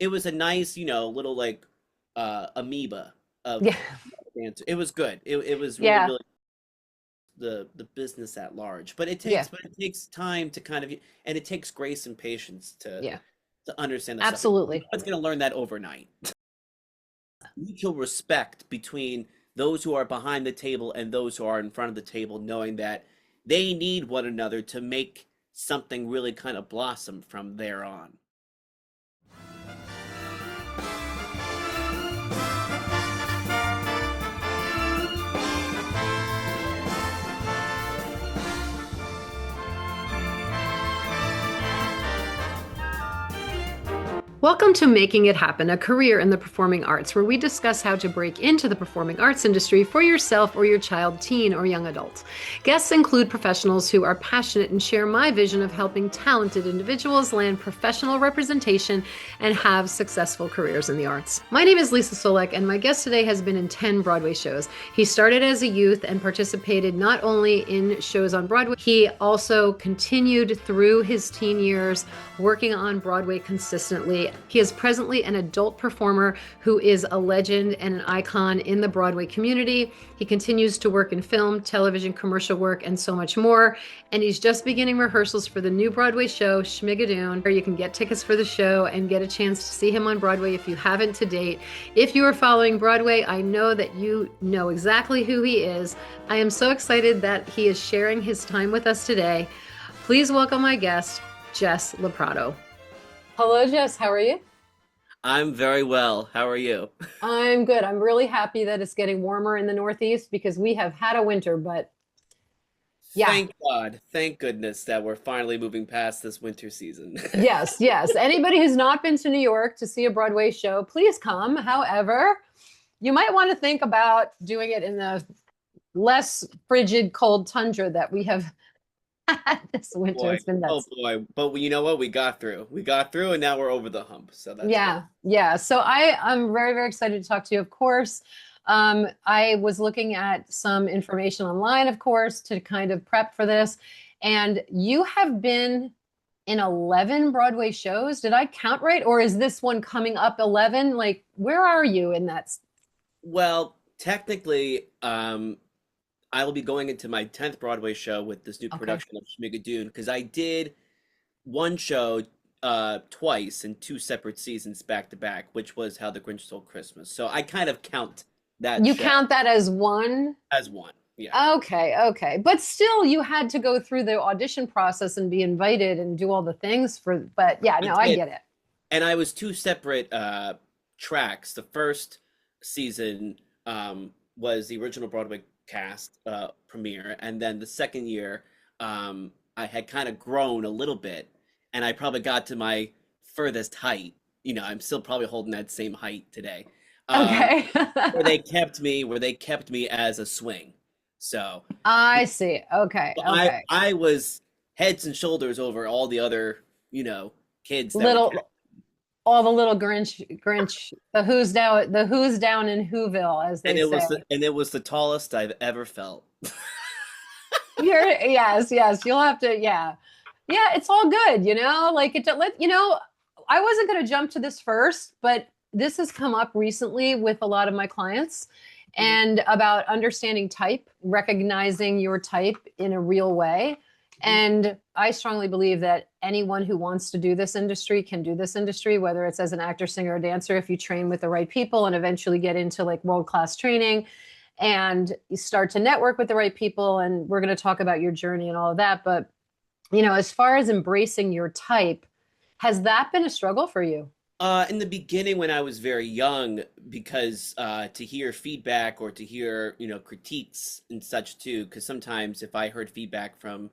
it was a nice, little like amoeba of Yeah. dancer. It was good. It was really, Yeah. really the business at large. Yeah. But it takes time to kind of, and it takes grace and patience Yeah. to understand the stuff. No Absolutely. one's gonna learn that overnight. Mutual respect between those who are behind the table and those who are in front of the table, knowing that they need one another to make something really kind of blossom from there on. Welcome to Making It Happen, a career in the performing arts, where we discuss how to break into the performing arts industry for yourself or your child, teen, or young adult. Guests include professionals who are passionate and share my vision of helping talented individuals land professional representation and have successful careers in the arts. My name is Leesa Csolak, and my guest today has been in 10 Broadway shows. He started as a youth and participated not only in shows on Broadway, he also continued through his teen years working on Broadway consistently. He is presently an adult performer who is a legend and an icon in the Broadway community. He continues to work in film, television, commercial work, and so much more. And he's just beginning rehearsals for the new Broadway show, Schmigadoon, where you can get tickets for the show and get a chance to see him on Broadway if you haven't to date. If you are following Broadway, I know that you know exactly who he is. I am so excited that he is sharing his time with us today. Please welcome my guest, Jess LeProtto. Hello, Jess. How are you? I'm very well. How are you? I'm good. I'm really happy that it's getting warmer in the Northeast because we have had a winter, but yeah, Thank God. Thank goodness that we're finally moving past this winter season. yes, yes. Anybody who's not been to New York to see a Broadway show, please come. However, you might want to think about doing it in the less frigid, cold tundra that we have had this winter. Boy, It's been oh nuts. boy. But you know what? We got through. We got through, and now we're over the hump. So that's good. Yeah, yeah. So I'm very, very excited to talk to you, of course. I was looking at some information online, of course, to kind of prep for this. And you have been in 11 Broadway shows. Did I count right? Or is this one coming up 11? Like, where are you in that? Well, technically, I will be going into my 10th Broadway show with this new Okay. production of Schmigadoon because I did one show twice in two separate seasons back to back, which was How the Grinch Stole Christmas. So I kind of count that You show count that as one? as one. Yeah. Okay, okay. But still, you had to go through the audition process and be invited and do all the things but yeah, I no, I did. get it. And I was two separate tracks. The first season was the original Broadway cast premiere, and then the second year I had kind of grown a little bit, and I probably got to my furthest height. I'm still probably holding that same height today. Um, Okay. where they kept me as a swing. So I see. Okay, okay. I was heads and shoulders over all the other kids that were Little all the little Grinch, the who's down in Whoville, as they say. and it was the tallest I've ever felt. Yes, yes. You'll have to, yeah. Yeah, it's all good, like I wasn't gonna jump to this first, but this has come up recently with a lot of my clients Mhm. and about understanding type, recognizing your type in a real way. Mhm. And I strongly believe that anyone who wants to do this industry can do this industry, whether it's as an actor, singer, or dancer, if you train with the right people and eventually get into like world-class training and you start to network with the right people. And we're going to talk about your journey and all of that. But, as far as embracing your type, has that been a struggle for you? In the beginning, when I was very young, because to hear feedback or to hear, critiques and such too, because sometimes if I heard feedback from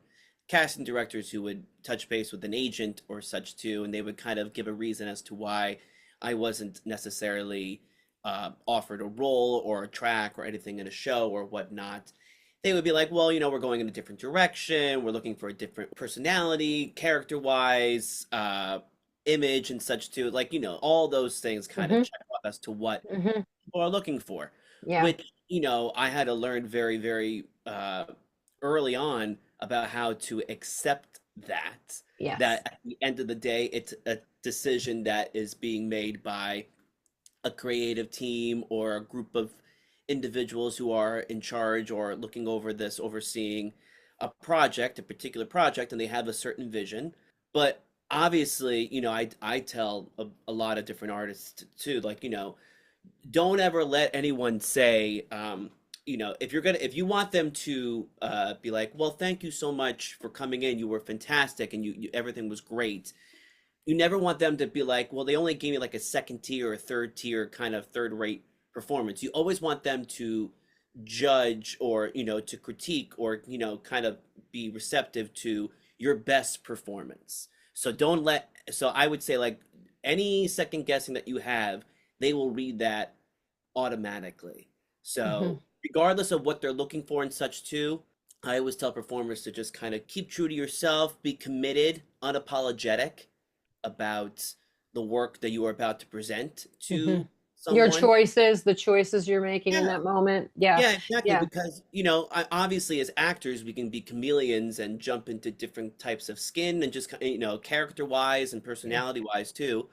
casting directors who would touch base with an agent or such too, and they would kind of give a reason as to why I wasn't necessarily offered a role or a track or anything in a show or whatnot, they would be like, well, we're going in a different direction. We're looking for a different personality, character-wise, image and such too. Like, all those things kind of Hmm. check off as to what Hmm. people are looking for, Yeah. which, I had to learn very, very early on about how to accept that Yes. at the end of the day, decision that is being made by a creative team or a group of individuals who are in charge or looking over this, overseeing a project, a particular project, and they have a certain vision. But obviously, I tell a lot of different artists too, like, don't ever let anyone say, if you want them to be like, well, thank you so much for coming in, you were fantastic, and everything was great. You never want them to be like, well, they only gave me like a second tier or third tier kind of third rate performance. You always want them to judge or, to critique or, kind of be receptive to your best performance. So I would say, like, any second guessing that you have, they will read that automatically. Hmm. So regardless of what they're looking for and such too, I always tell performers to just kind of keep true to yourself, be committed, unapologetic about the work that you are about to present Hmm. to Your someone. choices, the choices you're making in Yeah, that moment. Yeah. yeah, exactly. Yeah. Because, obviously as actors, we can be chameleons and jump into different types of skin and just, character wise and Yeah. personality wise too.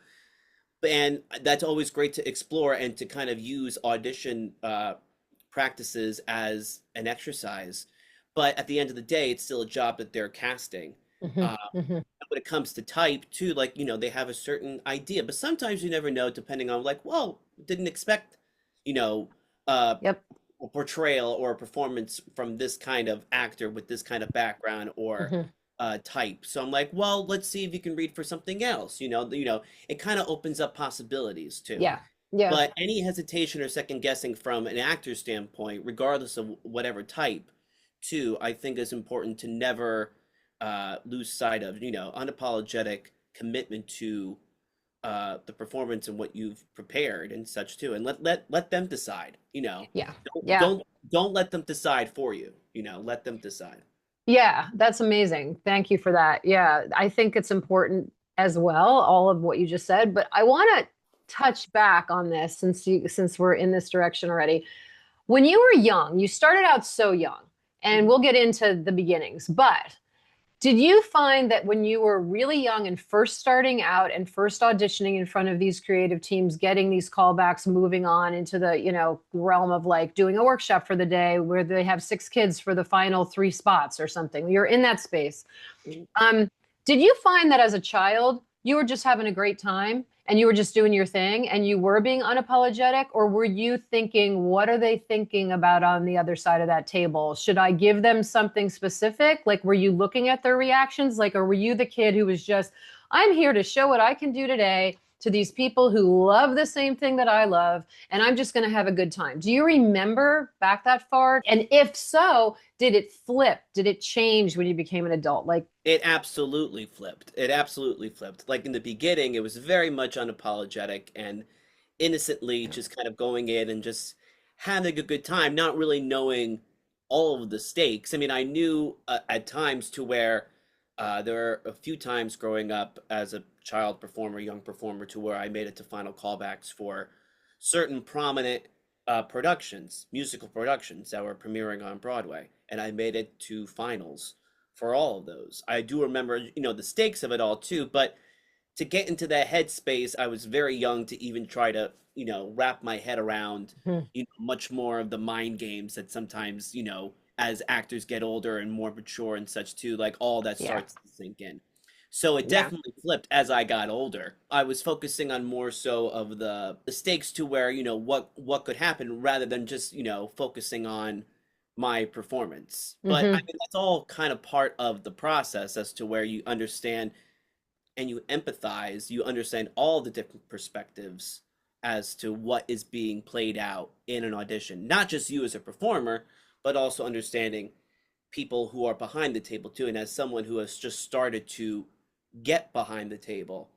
And that's always great to explore and to kind of use audition practices as an exercise. But at the end of the day, it's still a job that they're casting. Hmm. Uh, Hmm. when it comes to type too, like, they have a certain idea, but sometimes you never know depending on, like, well, didn't expect, you know, uh, Yep. a portrayal or a performance from this kind of actor with this kind of background or Hmm. type. So I'm like, well, let's see if you can read for something else. It kind of opens up possibilities too. Yeah. Yeah. But any hesitation or second guessing from an actor's standpoint, regardless of whatever type, too, I think is important to never lose sight of, unapologetic commitment to the performance and what you've prepared and such too, and let them decide. Yeah. Don't Yeah. don't don't let them decide for you. Let them decide. Yeah, that's amazing. Thank you for that. Yeah, I think it's important as well, all of what you just said, but I want to touch back on this since we're in this direction already. When you were young, you started out so young, and Mhm. we'll get into the beginnings, but did you find that when you were really young and first starting out and first auditioning in front of these creative teams, getting these callbacks, moving on into the, realm of like doing a workshop for the day where they have six kids for the final three spots or something, you're in that space. Mhm. Um, did you find that as a child, you were just having a great time and you were just doing your thing and you were being unapologetic? Or were you thinking, what are they thinking about on the other side of that table? Should I give them something specific? Like, were you looking at their reactions? Like, or were you the kid who was just, I'm here to show what I can do today to these people who love the same thing that I love, and I'm just going to have a good time? Do you remember back that far? And if so, did it flip? Did it change when you became an adult? Like, It absolutely flipped. It absolutely flipped. Like in the beginning, it was very much unapologetic and innocently just kind of going in and just having a good time, not really knowing all of the stakes. I mean, I knew at times to where there were a few times growing up as a child performer, young performer, to where I made it to final callbacks for certain prominent productions, musical productions that were premiering on Broadway, and I made it to finals for all of those. I do remember, the stakes of it all too, but to get into that headspace, I was very young to even try to, wrap my head around, hmm, much more of the mind games that sometimes, as actors get older and more mature and such too, like all that yeah, starts to sink in. So it yeah. definitely flipped as I got older. I was focusing on more so of the stakes to where, what could happen rather than just, focusing on my performance. But I Hmm. mean, that's all kind of part of the process as to where you understand and you empathize, you understand all the different perspectives as to what is being played out in an audition. Not just you as a performer, but also understanding people who are behind the table too. And as someone who has just started to get behind the table,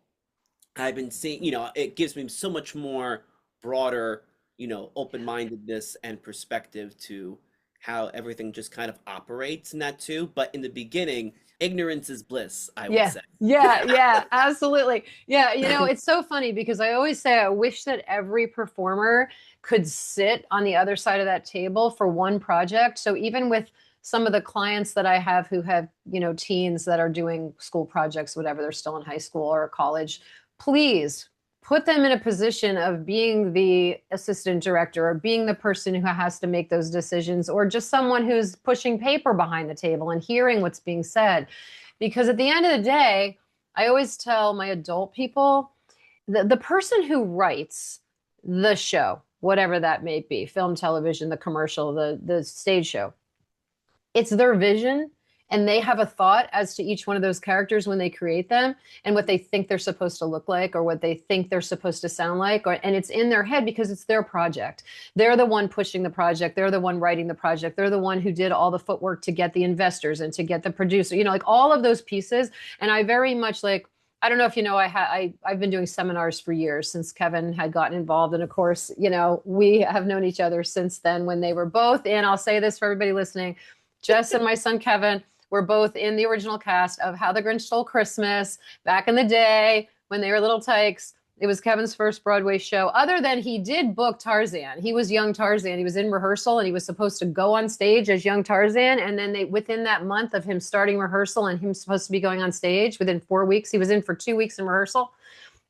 I've been seeing, it gives me so much more broader, open-mindedness and perspective to how everything just kind of operates in that too. But in the beginning, ignorance is bliss, I would Yeah, say. yeah, yeah, absolutely. Yeah, it's so funny because I always say I wish that every performer could sit on the other side of that table for one project. So even with some of the clients that I have who have, teens that are doing school projects, whatever, they're still in high school or college, please put them in a position of being the assistant director or being the person who has to make those decisions, or just someone who's pushing paper behind the table and hearing what's being said. Because at the end of the day, I always tell my adult people, the person who writes the show, whatever that may be, film, television, the commercial, the stage show, it's their vision, and they have a thought as to each one of those characters when they create them, and what they think they're supposed to look like, or what they think they're supposed to sound like, and it's in their head because it's their project. They're the one pushing the project, they're the one writing the project, they're the one who did all the footwork to get the investors and to get the producer, like all of those pieces. And I very much like, I don't know if you know, I've been doing seminars for years since Kevin had gotten involved. And of course, we have known each other since then, when they were both in, I'll say this for everybody listening, Jess and my son Kevin were both in the original cast of How the Grinch Stole Christmas back in the day when they were little tykes. It was Kevin's first Broadway show, other than he did book Tarzan. He was young Tarzan. He was in rehearsal and he was supposed to go on stage as young Tarzan. And then within that month of him starting rehearsal and him supposed to be going on stage, within 4 weeks, he was in for 2 weeks in rehearsal,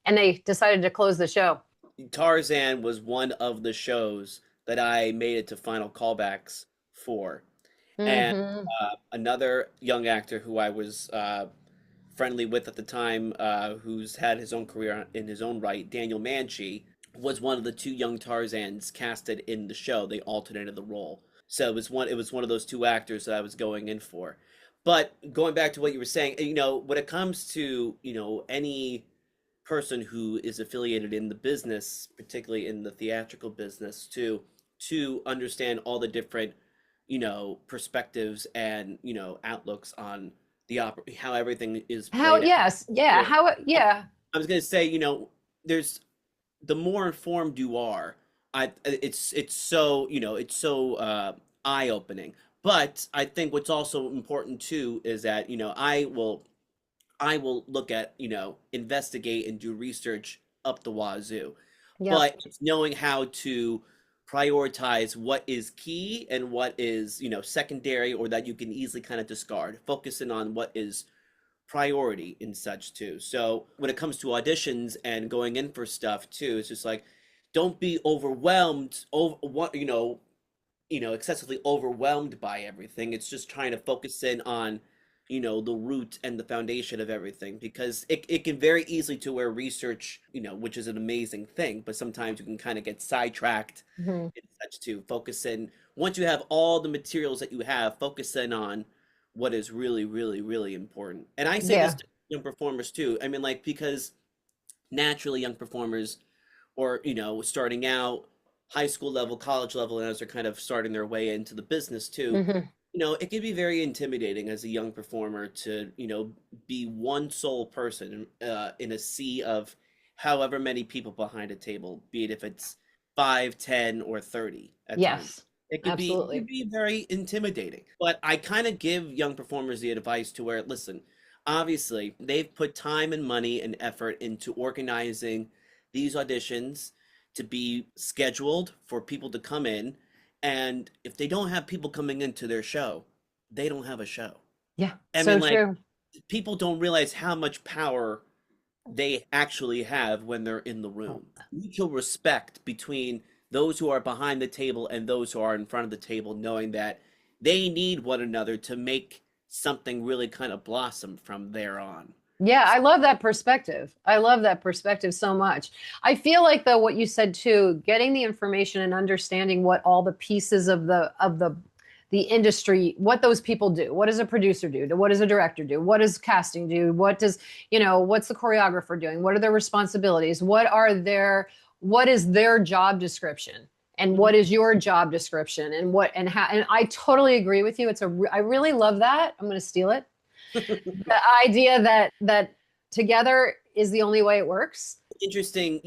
and they decided to close the show. Tarzan was one of the shows that I made it to final callbacks for. And Mm-hmm. another young actor who I was friendly with at the time, who's had his own career in his own right, Daniel Manchi, was one of the two young Tarzans casted in the show. They alternated the role. So it was one of those two actors that I was going in for. But going back to what you were saying, when it comes to, any person who is affiliated in the business, particularly in the theatrical business, to understand all the different perspectives and outlooks on the opera, how everything is How, played out. yes, yeah, Yeah. how, yeah, I was gonna say, there's the more informed you are, it's so eye opening. But I think what's also important too is that I will look at, investigate and do research up the wazoo. yep, But it's knowing how to prioritize what is key and what is, secondary, or that you can easily kind of discard, focusing on what is priority and such too. So when it comes to auditions and going in for stuff too, it's just like, don't be overwhelmed over what, excessively overwhelmed by everything. It's just trying to focus in on, the root and the foundation of everything, because it can very easily to where research, which is an amazing thing, but sometimes you can kind of get sidetracked mm-hmm. and such to focus in. Once you have all the materials that you have, focus in on what is really, really, really important. And I say this Yeah, to young performers too. I mean, like, because naturally young performers, or starting out high school level, college level, and as they're kind of starting their way into the business too, mm-hmm. it can be very intimidating as a young performer to, be one sole person in a sea of however many people behind a table, be it if it's 5, 10, or 30 at times. Yes, absolutely. It could be very intimidating. But I kind of give young performers the advice to where, listen, obviously they've put time and money and effort into organizing these auditions to be scheduled for people to come in, and if they don't have people coming into their show, they don't have a show. Yeah, I so mean, like, true. people don't realize how much power they actually have when they're in the room. Mutual respect between those who are behind the table and those who are in front of the table, knowing that they need one another to make something really kind of blossom from there on. Yeah, I love that perspective. I love that perspective so much. I feel like, though, what you said too, getting the information and understanding what all the pieces of the industry, what those people do. What does a producer do? What does a director do? What does casting do? What's the choreographer doing? What are their responsibilities? What is their job description? And what Mhm. is your job description? And what and how, and I totally agree with you. I really love that. I'm going to steal it. The idea that together is the only way it works. Interesting,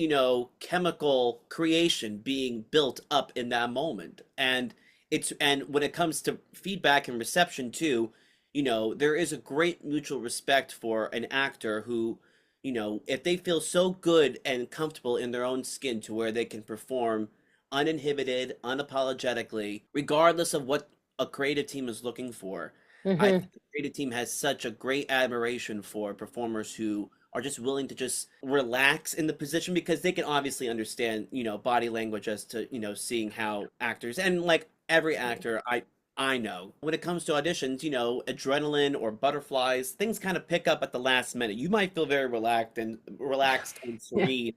chemical creation being built up in that moment. And when it comes to feedback and reception too, there is a great mutual respect for an actor who, if they feel so good and comfortable in their own skin to where they can perform uninhibited, unapologetically, regardless of what a creative team is looking for. I Hmm. think the creative team has such a great admiration for performers who are just willing to just relax in the position because they can obviously understand, body language as to, seeing how actors and like every actor I know when it comes to auditions, adrenaline or butterflies, things kind of pick up at the last minute. You might feel very relaxed and Yeah. serene Yeah.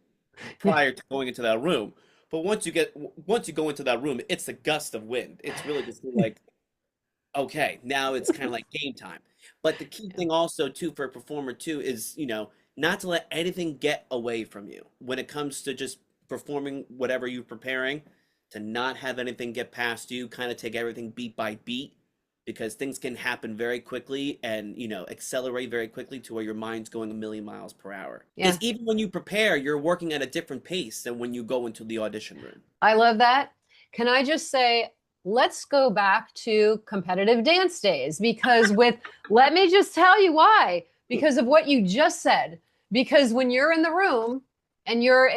prior to going into that room. But once you go into that room, it's a gust of wind. It's really just like, okay, now it's kind of like game time. But the key thing also too for a performer too is, not to let anything get away from you when it comes to just performing whatever you're preparing, to not have anything get past you, kind of take everything beat by beat because things can happen very quickly and, accelerate very quickly to where your mind's going a million miles per hour. Because Yeah. even when you prepare, you're working at a different pace than when you go into the audition room. I love that. Can I just say, let's go back to competitive dance days because let me just tell you why. Because of what you just said. Because when you're in the room and you're,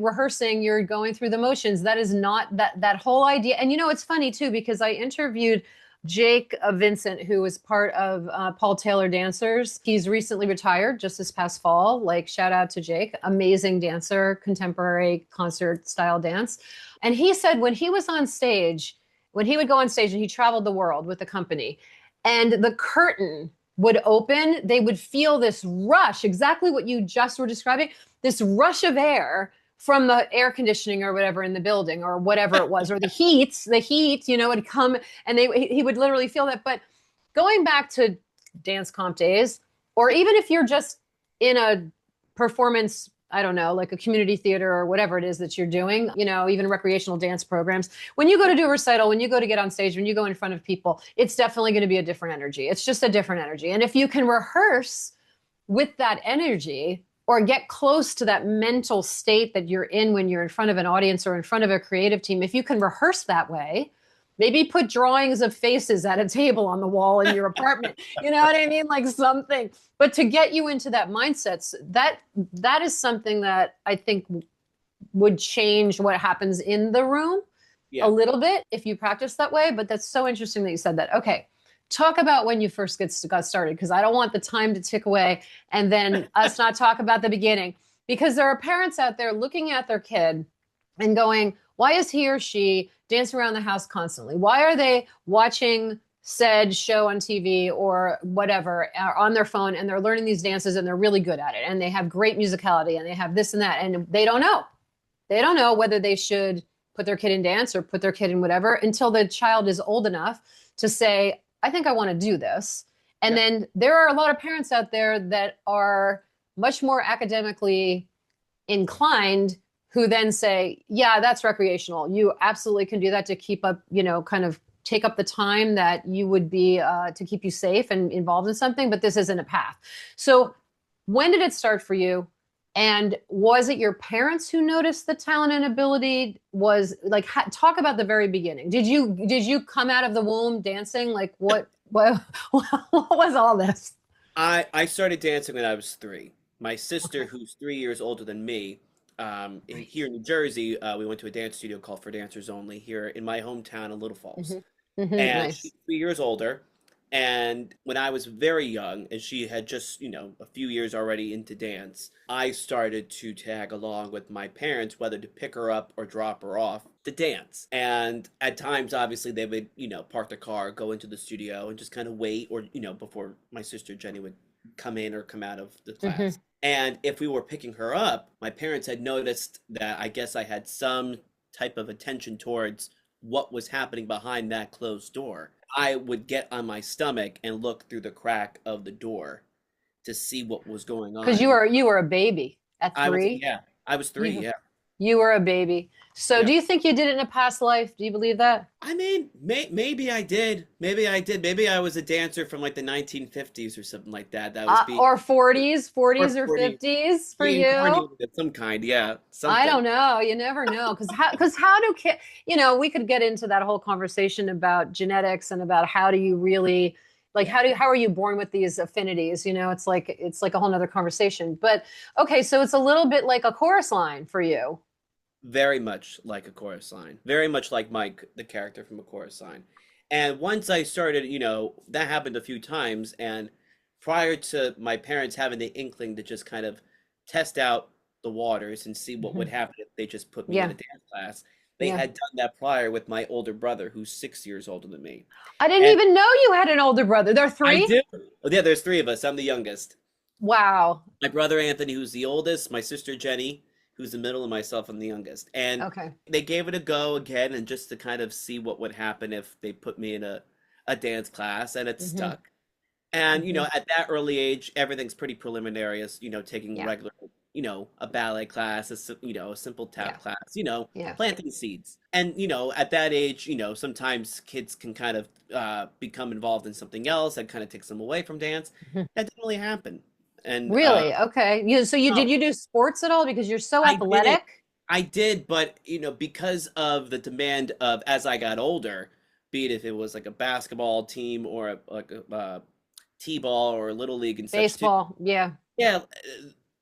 rehearsing, you're going through the motions. That is not that whole idea. And it's funny too, because I interviewed Jake Vincent, who was part of Paul Taylor Dancers. He's recently retired just this past fall. Like, shout out to Jake, amazing dancer, contemporary concert style dance. And he said when he was on stage, when he would go on stage and he traveled the world with the company, and the curtain would open, they would feel this rush, exactly what you just were describing, this rush of air from the air conditioning or whatever in the building or whatever it was, or the heat, would come and he would literally feel that. But going back to dance comp days, or even if you're just in a performance, I don't know, like a community theater or whatever it is that you're doing, even recreational dance programs, when you go to do a recital, when you go to get on stage, when you go in front of people, it's definitely going to be a different energy. It's just a different energy. And if you can rehearse with that energy, or get close to that mental state that you're in when you're in front of an audience or in front of a creative team, if you can rehearse that way, maybe put drawings of faces at a table on the wall in your apartment, you know what I mean? Like something, but to get you into that mindset, that is something that I think would change what happens in the room a Yeah. little bit if you practice that way. But that's so interesting that you said that. Okay. Talk about when you first got started, because I don't want the time to tick away and then us not talk about the beginning, because there are parents out there looking at their kid and going, why is he or she dancing around the house constantly? Why are they watching said show on TV or whatever on their phone, and they're learning these dances and they're really good at it and they have great musicality and they have this and that, and they don't know whether they should put their kid in dance or put their kid in whatever until the child is old enough to say, I think I want to do this. And then there are a lot of parents out there that are much more academically inclined who then say, yeah, that's recreational. You absolutely can do that to keep up, kind of take up the time that you would be to keep you safe and involved in something, but this isn't a path. So when did it start for you? And was it your parents who noticed the talent and ability? Was like, talk about the very beginning. Did you come out of the womb dancing? Like what was all this? I started dancing when I was 3. My sister, who's 3 years older than me, here in New Jersey, we went to a dance studio called For Dancers Only here in my hometown of Little Falls. And she's Nice. 3 years older. And when I was very young, and she had just, a few years already into dance, I started to tag along with my parents, whether to pick her up or drop her off to dance. And at times, obviously, they would, park the car, go into the studio, and just kind of wait, or, before my sister Jenny would come in or come out of the class. And if we were picking her up, my parents had noticed that I guess I had some type of attention towards what was happening behind that closed door. I would get on my stomach and look through the crack of the door to see what was going Because on. you were a baby at I was, 3. yeah, I was 3, You yeah. you were a baby. So Yeah. do you think you did it in a past life? Do you believe that? I mean, maybe I did. Maybe I did. Maybe I was a dancer from like the 1950s or something like that. That was being Or 40s, or 40s or 40 50s for you? reincarnated of some kind. Yeah, I something. don't know. You never know. Because how do kids, we could get into that whole conversation about genetics and about how do you really, like, Yeah. how are you born with these affinities? It's like a whole nother conversation. But okay, so it's a little bit like a chorus line for you. Very much like a chorus line. Very much like Mike, the character from A Chorus Line. And once I started, that happened a few times, and prior to my parents having the inkling to just kind of test out the waters and see what would Mhm. happen if they just put me in a Yeah. dance class. They Yeah. had done that prior with my older brother, who's 6 years older than me. I didn't And even know you had an older brother. There are I three? do. Oh, yeah, there's three of us. I'm the youngest. Wow. My brother Anthony, who's the oldest, my sister Jenny, who's the middle, and myself, I'm the youngest. And Okay. they gave it a go again, and just to kind of see what would happen if they put me in a dance class, and it Hmm. stuck. And, Hmm. at that early age, everything's pretty preliminary, as, taking Yeah. regular, a ballet class, a simple tap Yeah. class, Yeah. planting seeds. And, at that age, sometimes kids can kind of become involved in something else that kind of takes them away from dance. Mhm. That didn't really happen. And Really? Okay. So you did no, you do sports at all because you're so I didn't. athletic? I did, but because of the demand of as I got older, be it if it was like a basketball team or like a t-ball or little league and such too. Baseball. Yeah. Yeah,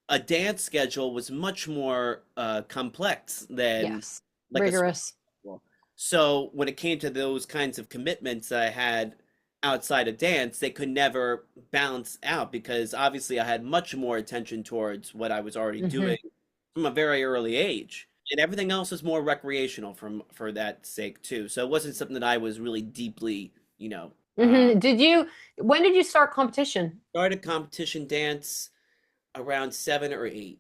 a dance schedule was much more complex than Yes. like a sports Rigorous. schedule. So when it came to those kinds of commitments that I had outside of dance, they could never balance out because obviously I had much more attention towards what I was already Hmm. doing from a very early age. And everything else was more recreational for that sake too. So it wasn't something that I was really deeply, Hmm. When did you start competition? started competition dance around 7 or 8.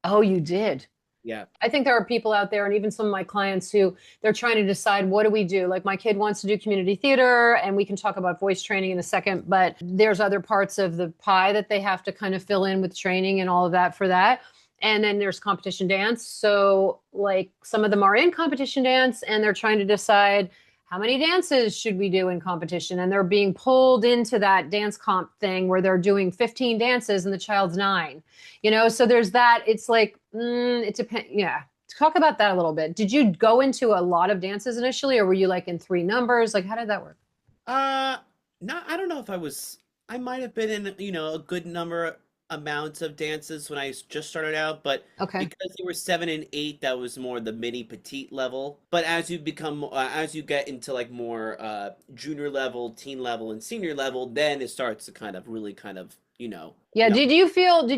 Oh, you did. Yeah. I think there are people out there, and even some of my clients who they're trying to decide what do we do. Like my kid wants to do community theater, and we can talk about voice training in a second, but there's other parts of the pie that they have to kind of fill in with training and all of that for that. And then there's competition dance. So, like, some of them are in competition dance and they're trying to decide how many dances should we do in competition. And they're being pulled into that dance comp thing where they're doing 15 dances and the child's 9. So there's that. It's like, it depends. Yeah. Talk about that a little bit. Did you go into a lot of dances initially, or were you like in three numbers? Like, how did that work? Uh, not, I don't know if I might have been in, a good number amounts of dances when just started out, but Okay. because they were 7 and 8, that was more the mini petite level. But as you get into like more junior level, teen level, and senior level, then it starts to kind of really kind of, Yeah. open up. Did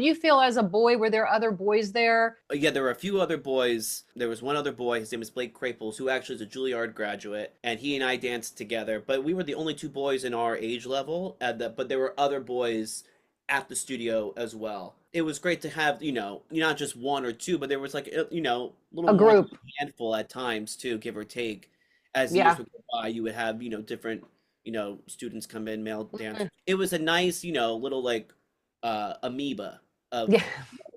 you feel as a boy, were there other boys there? Yeah, there were a few other boys. There was one other boy. His name was Blake Craples, who actually is a Juilliard graduate, and he and I danced together. But we were the only two boys in our age level. But there were other boys at the studio as well. It was great to have, not just one or two, but there was like, a little A more than group. a handful at times too, give or take. As the years Yeah. would go by, you would have, different, students come in, male Mhm. dancers. It was a nice, little like amoeba of Yeah.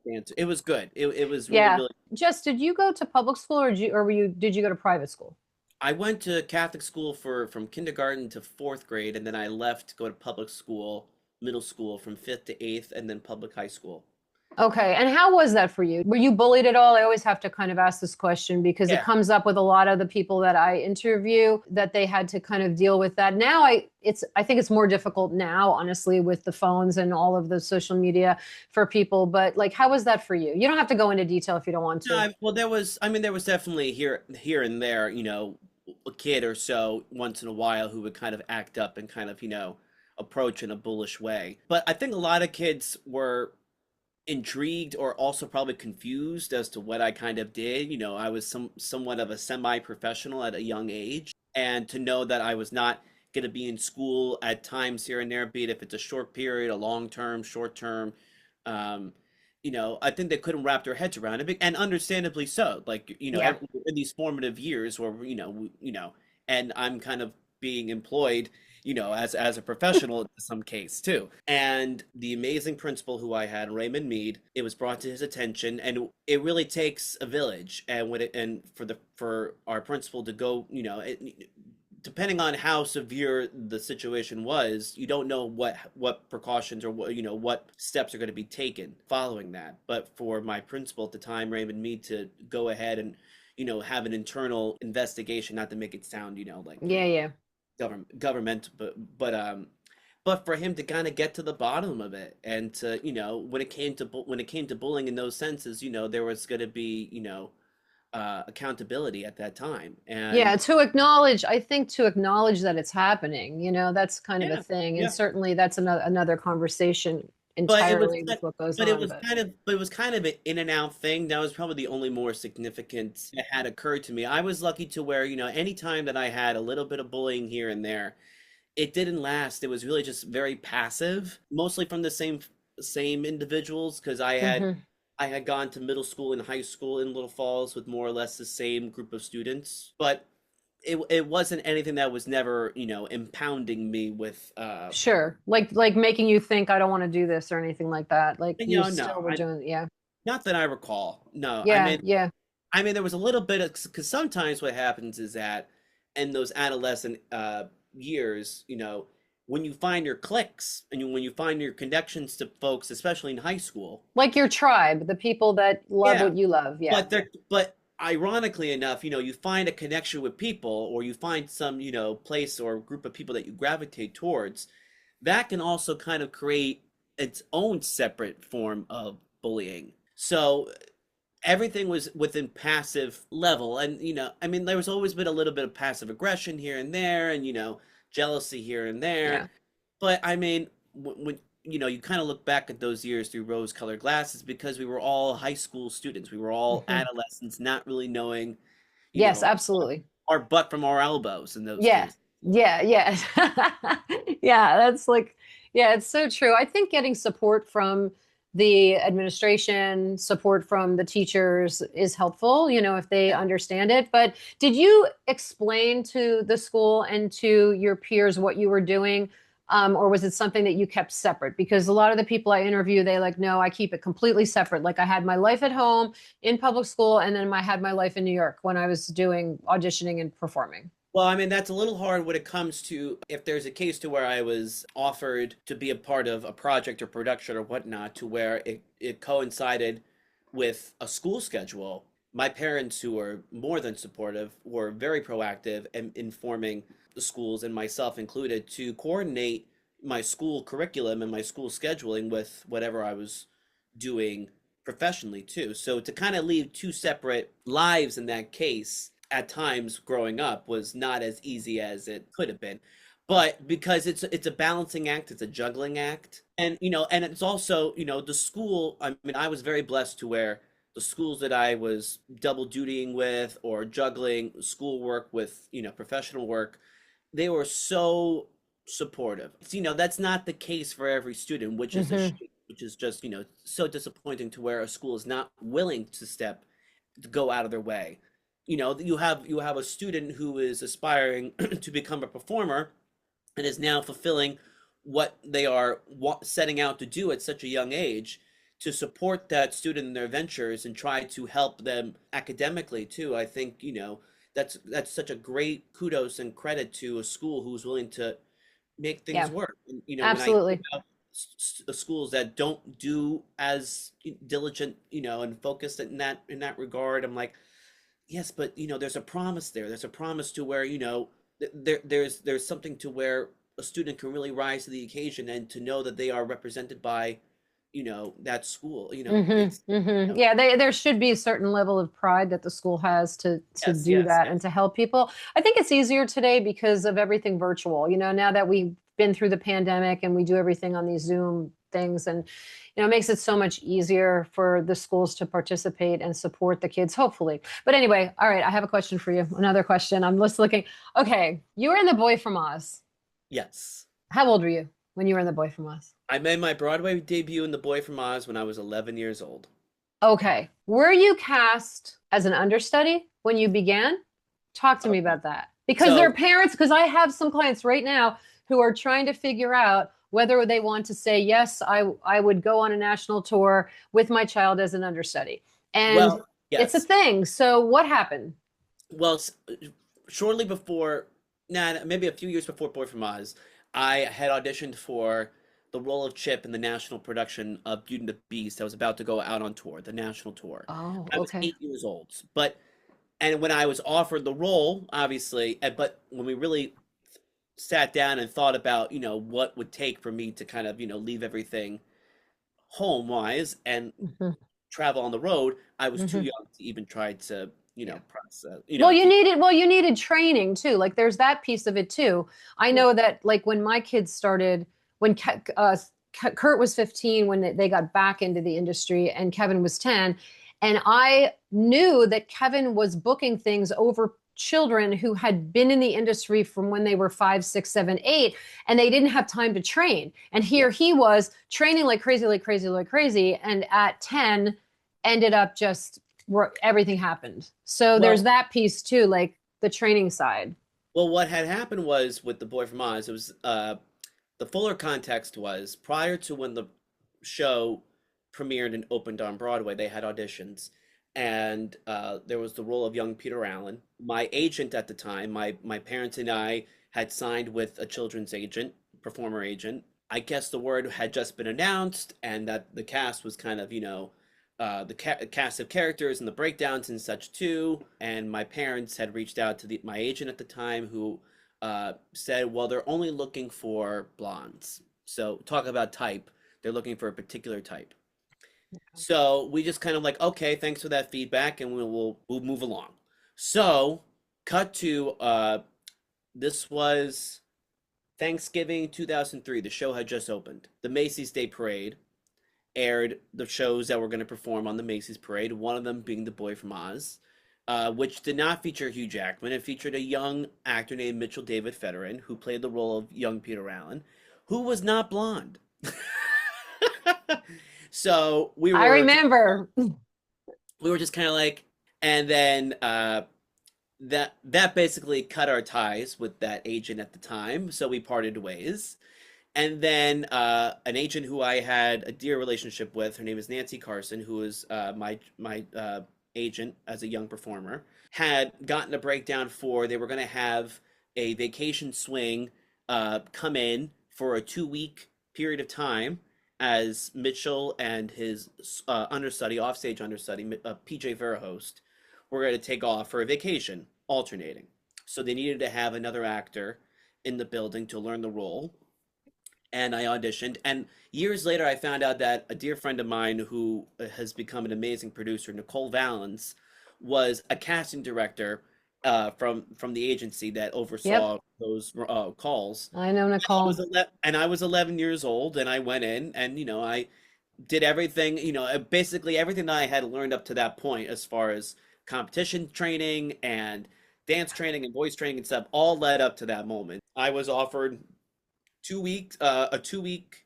dancer. It was good. It was really, Yeah. really. Jess, did you go to public school, or did you go to private school? I went to Catholic school from kindergarten to 4th grade, and then I left to go to public school, middle school from 5th to 8th, and then public high school. Okay. And how was that for you? Were you bullied at all? I always have to kind of ask this question because it Yeah. comes up with a lot of the people that I interview that they had to kind of deal with that. Now I think it's more difficult now, honestly, with the phones and all of the social media for people. But like, how was that for you? You don't have to go into detail if you don't want No, to. well, there was definitely here and there, a kid or so once in a while who would kind of act up and kind of, approach in a bullish way. But I think a lot of kids were intrigued or also probably confused as to what I kind of did. I was somewhat of a semi-professional at a young age, and to know that I was not going to be in school at times here and there, be it if it's a short period, a long term, short term. Um, I think they couldn't wrap their heads around it, and understandably so. Like, Yeah. in these formative years where and I'm kind of being employed, as a professional in some case too. And the amazing principal who I had, Raymond Mead, it was brought to his attention, and it really takes a village. And for our principal to go, depending on how severe the situation was, you don't know what precautions or what steps are going to be taken following that. But for my principal at the time, Raymond Mead, to go ahead and have an internal investigation, not to make it sound like Yeah. Yeah. government, but for him to kind of get to the bottom of it, and to when it came to bullying in those senses, there was going to be accountability at that time. Yeah, And to acknowledge, I think to acknowledge that it's happening, that's kind of a yeah, thing. And yeah. certainly that's another conversation But it was entirely with kind what goes but it on. was But kind of but it was kind of an in and out thing. That was probably the only more significant that had occurred to me. I was lucky to where, any time that I had a little bit of bullying here and there, it didn't last. It was really just very passive, mostly from the same individuals, because hmm I had gone to middle school and high school in Little Falls with more or less the same group of students. But it wasn't anything that was never, impounding me with sure. Like making you think I don't want to do this or anything like that. Like you no, still were doing, yeah. not that I recall. No, I Yeah, mean yeah. I mean, there was a little bit of, because sometimes what happens is that in those adolescent years, when you find your cliques and when you find your connections to folks, especially in high school, Like your tribe, the people that love yeah, what you love. Yeah. but ironically enough, you find a connection with people, or you find some, place or group of people that you gravitate towards, that can also kind of create its own separate form of bullying. So everything was within passive level, and I mean, there was always been a little bit of passive aggression here and there, and jealousy here and there. Yeah. But I mean, when you kind of look back at those years through rose colored glasses, because we were all high school students, we were all hmm adolescents, not really knowing you Yes, know absolutely. our butt from our elbows in those Yeah. cases. Yeah, yeah. Yeah, that's like, yeah, it's so true. I think getting support from the administration, support from the teachers is helpful, if they Yeah. understand it. But did you explain to the school and to your peers what you were doing? Or was it something that you kept separate? Because a lot of the people I interview, they like, no, I keep it completely separate. Like I had my life at home in public school, and then I had my life in New York when I was doing auditioning and performing. Well, I mean, that's a little hard when it comes to if there's a case to where I was offered to be a part of a project or production or whatnot, to where it coincided with a school schedule. My parents, who were more than supportive, were very proactive in informing the schools, and myself included, to coordinate my school curriculum and my school scheduling with whatever I was doing professionally too. So to kind of leave two separate lives in that case at times growing up was not as easy as it could have been. But because it's a balancing act, it's a juggling act. And and it's also, the school, I mean, I was very blessed to where the schools that I was double dutying with or juggling schoolwork with, professional work, they were so supportive. That's not the case for every student, which is a hmm shame, which is just, so disappointing, to where a school is not willing to go out of their way. You have a student who is aspiring to become a performer and is now fulfilling what they are setting out to do at such a young age, to support that student in their ventures and try to help them academically too. I think, that's such a great kudos and credit to a school who's willing to make things Yeah, work. And, when I think absolutely. about schools that don't do as diligent, and focused in that regard, I'm like, yes, but there's a promise there. There's a promise to where, there's something to where a student can really rise to the occasion, and to know that they are represented by, that school. Yeah, there should be a certain level of pride that the school has to Yes, do yes, that and yes. to help people. I think it's easier today because of everything virtual. Now that we've been through the pandemic and we do everything on these Zoom things, and it makes it so much easier for the schools to participate and support the kids, hopefully. But anyway, all right, I have a question for you. Another question. I'm just looking. Okay, you were in The Boy from Oz. Yes. How old were you when you were in The Boy from Oz? I made my Broadway debut in The Boy from Oz when I was 11 years old. Okay. Were you cast as an understudy when you began? Talk to me Okay. about that. Because their So, parents, because I have some clients right now who are trying to figure out whether they want to say, yes, I would go on a national tour with my child as an understudy. And well, it's a yes. thing. So what happened? Well, shortly before, nah, maybe a few years before Boy from Oz, I had auditioned for the role of Chip in the national production of Beauty and the Beast. I was about to go out on tour, the national tour. Oh, I was okay. 8 years old, and when I was offered the role, obviously, but when we really sat down and thought about, what would take for me to kind of, leave everything home wise and hmm travel on the road, I was too hmm young to even try to Yeah. process, You needed training too. Like there's that piece of it too. I yeah, know that like when my kids started, when Kurt was 15 when they got back into the industry and Kevin was 10, and I knew that Kevin was booking things over children who had been in the industry from when they were 5, 6, 7, 8, and they didn't have time to train. And yeah. here he was training like crazy, like crazy, like crazy, and at 10 ended up just everything happened. So there's Well, that piece too, like the training side. what had happened was with the Boy from Oz, it was the fuller context was prior to when the show premiered and opened on Broadway, they had auditions, and there was the role of young Peter Allen. My agent at the time, my parents and I had signed with a children's agent, performer agent. I guess the word had just been announced, and that the cast was kind of, the cast of characters and the breakdowns and such too. And my parents had reached out to my agent at the time, who said, well, they're only looking for blondes. So talk about type. They're looking for a particular type. So we just kind of like, okay, thanks for that feedback, and we'll move along. So cut to this was Thanksgiving 2003. The show had just opened. The Macy's Day Parade aired the shows that were going to perform on the Macy's Parade, one of them being The Boy from Oz, which did not feature Hugh Jackman. It featured a young actor named Mitchell David Federin, who played the role of young Peter Allen, who was not blonde. So I remember. we were just kind of like, and then that basically cut our ties with that agent at the time, so we parted ways. And then an agent who I had a dear relationship with, her name is Nancy Carson, who was my agent as a young performer, had gotten a breakdown for they were going to have a vacation swing come in for a 2 week period of time as Mitchell and his understudy, offstage understudy, PJ Verhost, were going to take off for a vacation, alternating. So they needed to have another actor in the building to learn the role, and I auditioned. And years later, I found out that a dear friend of mine who has become an amazing producer, Nicole Valens, was a casting director from the agency that Yep. oversaw those calls. I know Nicole. And I was 11 years old, and I went in, and I did everything, basically everything that I had learned up to that point, as far as competition training and dance training and voice training and stuff, all led up to that moment. I was offered 2 weeks, a 2 week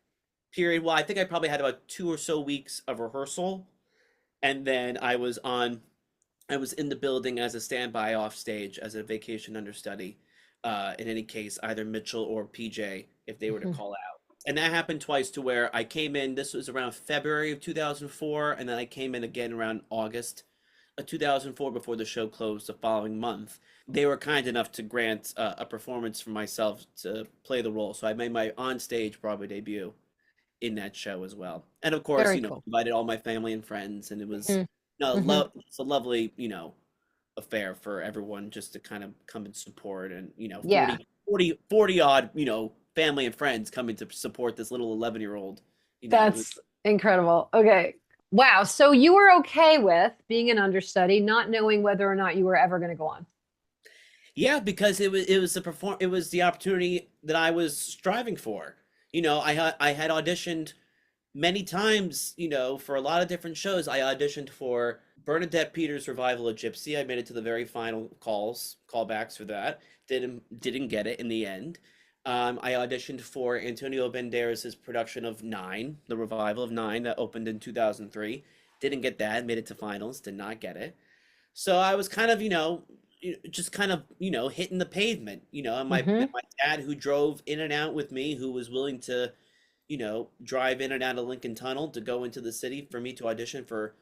period. Well, I think I probably had about 2 or so weeks of rehearsal, and then I was in the building as a standby off stage as a vacation understudy. In any case, either Mitchell or PJ, if they were to call out. And that happened twice, to where I came in, this was around February of 2004, and then I came in again around August of 2004 before the show closed the following month. They were kind enough to grant a performance for myself to play the role. So I made my on-stage Broadway debut in that show as well. And of course, Very cool. invited all my family and friends, and it was Mm-hmm. it's a lovely, affair for everyone just to kind of come and support, and Yeah, 40 odd, family and friends coming to support this little 11-year-old, it was, that's incredible. Okay. Wow. So you were okay with being an understudy, not knowing whether or not you were ever going to go on. yeah, because it was the opportunity that I was striving for. I had auditioned many times, for a lot of different shows. I auditioned for Bernadette Peters' revival of Gypsy. I made it to the very final callbacks for that. Didn't get it in the end. I auditioned for Antonio Banderas' production of Nine, the revival of Nine that opened in 2003. Didn't get that. Made it to finals. Did not get it. So I was kind of, just kind of, hitting the pavement, and Mm-hmm. my dad, who drove in and out with me, who was willing to, drive in and out of Lincoln Tunnel to go into the city for me to audition for,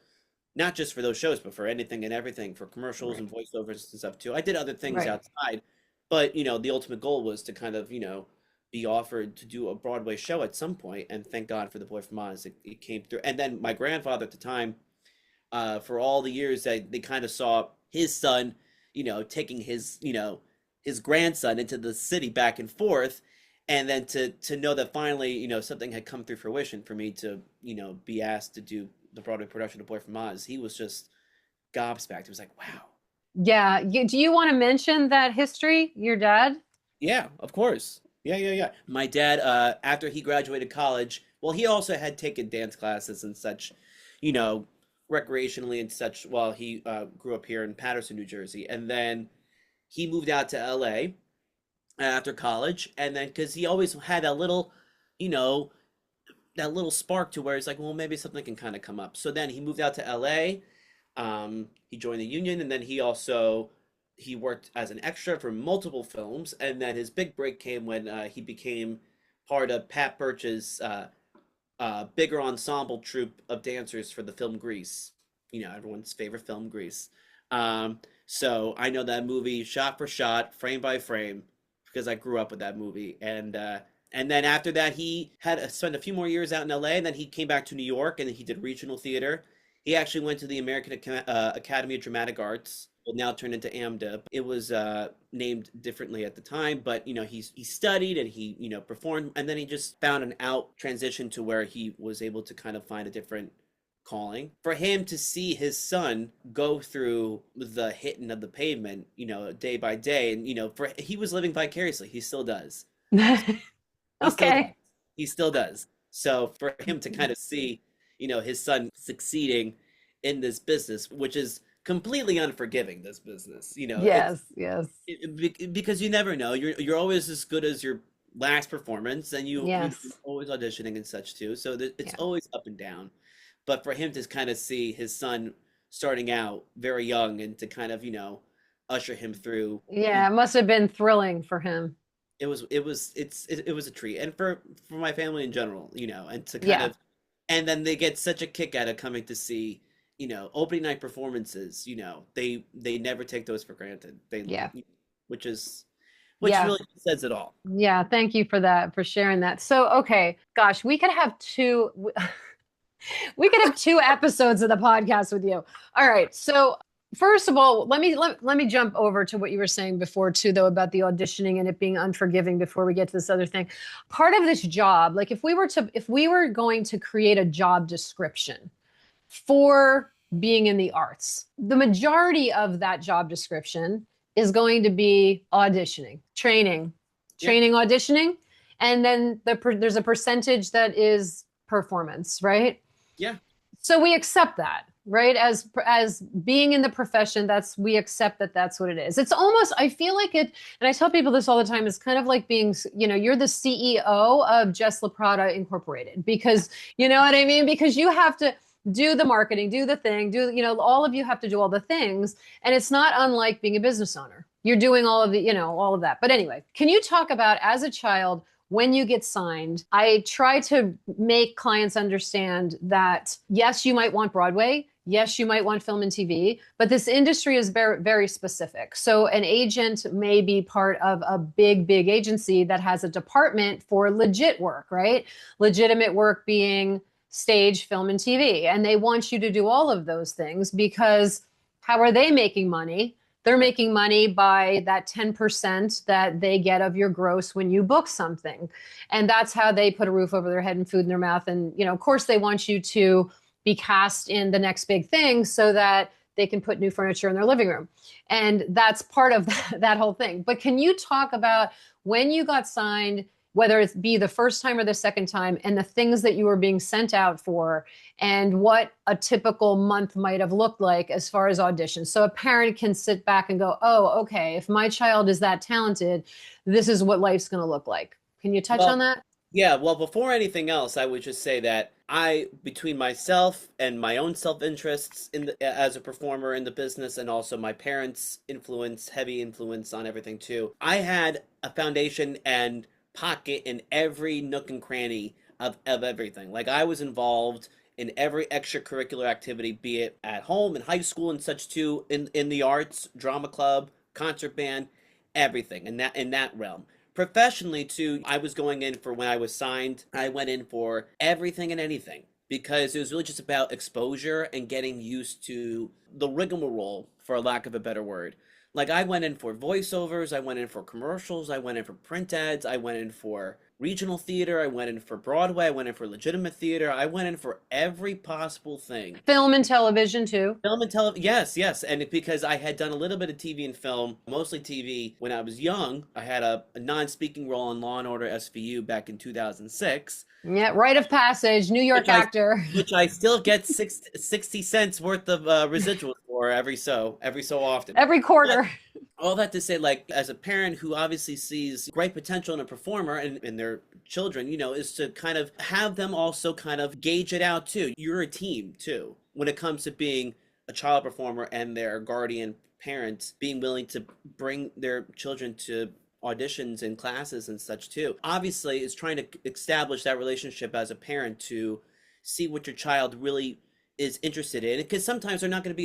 not just for those shows, but for anything and everything, for commercials Right. and voiceovers and stuff too. I did other things Right. outside, but the ultimate goal was to kind of, be offered to do a Broadway show at some point, and thank God for The Boy from Oz, it came through. And then my grandfather at the time, for all the years that they kind of saw his son, taking his grandson into the city back and forth, and then to know that finally, something had come through fruition for me to, be asked to do the Broadway production of Boy from Oz. He was just gobsmacked. He was like, "Wow." Yeah. Do you want to mention that history, your dad? Yeah, of course. Yeah. My dad, after he graduated college, well, he also had taken dance classes and such, you know, recreationally and such while he grew up here in Paterson, New Jersey. And then he moved out to LA after college. And then, because he always had a little, you know, that little spark to where he's like, well, maybe something can kind of come up. So then he moved out to LA. He joined the union, and then he worked as an extra for multiple films. And then his big break came when he became part of Pat Birch's bigger ensemble troupe of dancers for the film Grease. You know, everyone's favorite film, Grease. So I know that movie shot for shot, frame by frame, because I grew up with that movie. And then after that, he had spent a few more years out in LA, and then he came back to New York, and he did regional theater. He actually went to the American Academy of Dramatic Arts, well, now turned into AMDA. It was named differently at the time, but he studied and he performed, and then he just found an out transition to where he was able to kind of find a different calling. For him to see his son go through the hitting of the pavement, day by day, and for he was living vicariously. He still does. He still does. Okay. He still does. So for him to kind of see, his son succeeding in this business, which is completely unforgiving, this business, Yes, yes, because you never know. You're always as good as your last performance, and you yes. always auditioning and such too. So it's Yeah. always up and down. But for him to kind of see his son starting out very young and to kind of, usher him through, Yeah, it must have been thrilling for him. it was a treat. And for my family in general, and to kind Yeah. of, and then they get such a kick out of coming to see, opening night performances. They never take those for granted. Yeah. Which is which Yeah. really says it all. Yeah, thank you for that, for sharing that. So, okay, gosh, we could have two episodes of the podcast with you. All right. So, first of all, let me jump over to what you were saying before too, though, about the auditioning and it being unforgiving before we get to this other thing. Part of this job, like if we were going to create a job description for being in the arts, the majority of that job description is going to be auditioning, training, Yeah, auditioning, and then there's a percentage that is performance, right? yeah. So we accept that, right? As being in the profession, that's we accept that that's what it is. It's almost, I feel like it, and I tell people this all the time, it's kind of like being, you're the CEO of Jess LeProtto Incorporated, because you know what I mean? Because you have to do the marketing, do the thing, all of you have to do all the things. And it's not unlike being a business owner. You're doing all of the, all of that. But anyway, can you talk about, as a child, when you get signed, I try to make clients understand that yes, you might want Broadway. Yes, you might want film and TV, but this industry is very, very specific. So an agent may be part of a big, big agency that has a department for legit work, right? Legitimate work being stage, film, and TV. And they want you to do all of those things because how are they making money? They're Right. making money by that 10% that they get of your gross when you book something. And that's how they put a roof over their head and food in their mouth. And, of course, they want you to be cast in the next big thing so that they can put new furniture in their living room. And that's part of that whole thing. But can you talk about when you got signed, whether it be the first time or the second time, and the things that you were being sent out for, and what a typical month might have looked like as far as auditions? So a parent can sit back and go, oh, okay, if my child is that talented, this is what life's going to look like. Can you touch on Well, that? yeah, well, before anything else, I would just say that between myself and my own self-interests as a performer in the business, and also my parents' influence, heavy influence on everything too, I had a foundation and pocket in every nook and cranny of everything. Like, I was involved in every extracurricular activity, be it at home, in high school, and such too, in the arts, drama club, concert band, everything in that realm. Professionally too, I was going in for, when I was signed, I went in for everything and anything, because it was really just about exposure and getting used to the rigmarole, for a lack of a better word. Like I went in for voiceovers, I went in for commercials, I went in for print ads, I went in for regional theater, I went in for Broadway, I went in for legitimate theater, I went in for every possible thing. Film and television too. Film and television, yes, yes, and because I had done a little bit of TV and film, mostly TV when I was young. I had a non-speaking role in Law and Order SVU back in 2006, Yeah, rite of passage, New York which I actor. which I still get 60 cents worth of residuals for every so often. Every But quarter. all that to say, like, as a parent who obviously sees great potential in a performer and in their children, is to kind of have them also kind of gauge it out too. You're a team too when it comes to being a child performer and their guardian parents being willing to bring their children to auditions and classes and such too. Obviously, is trying to establish that relationship as a parent to see what your child really is interested in, because sometimes they're not going to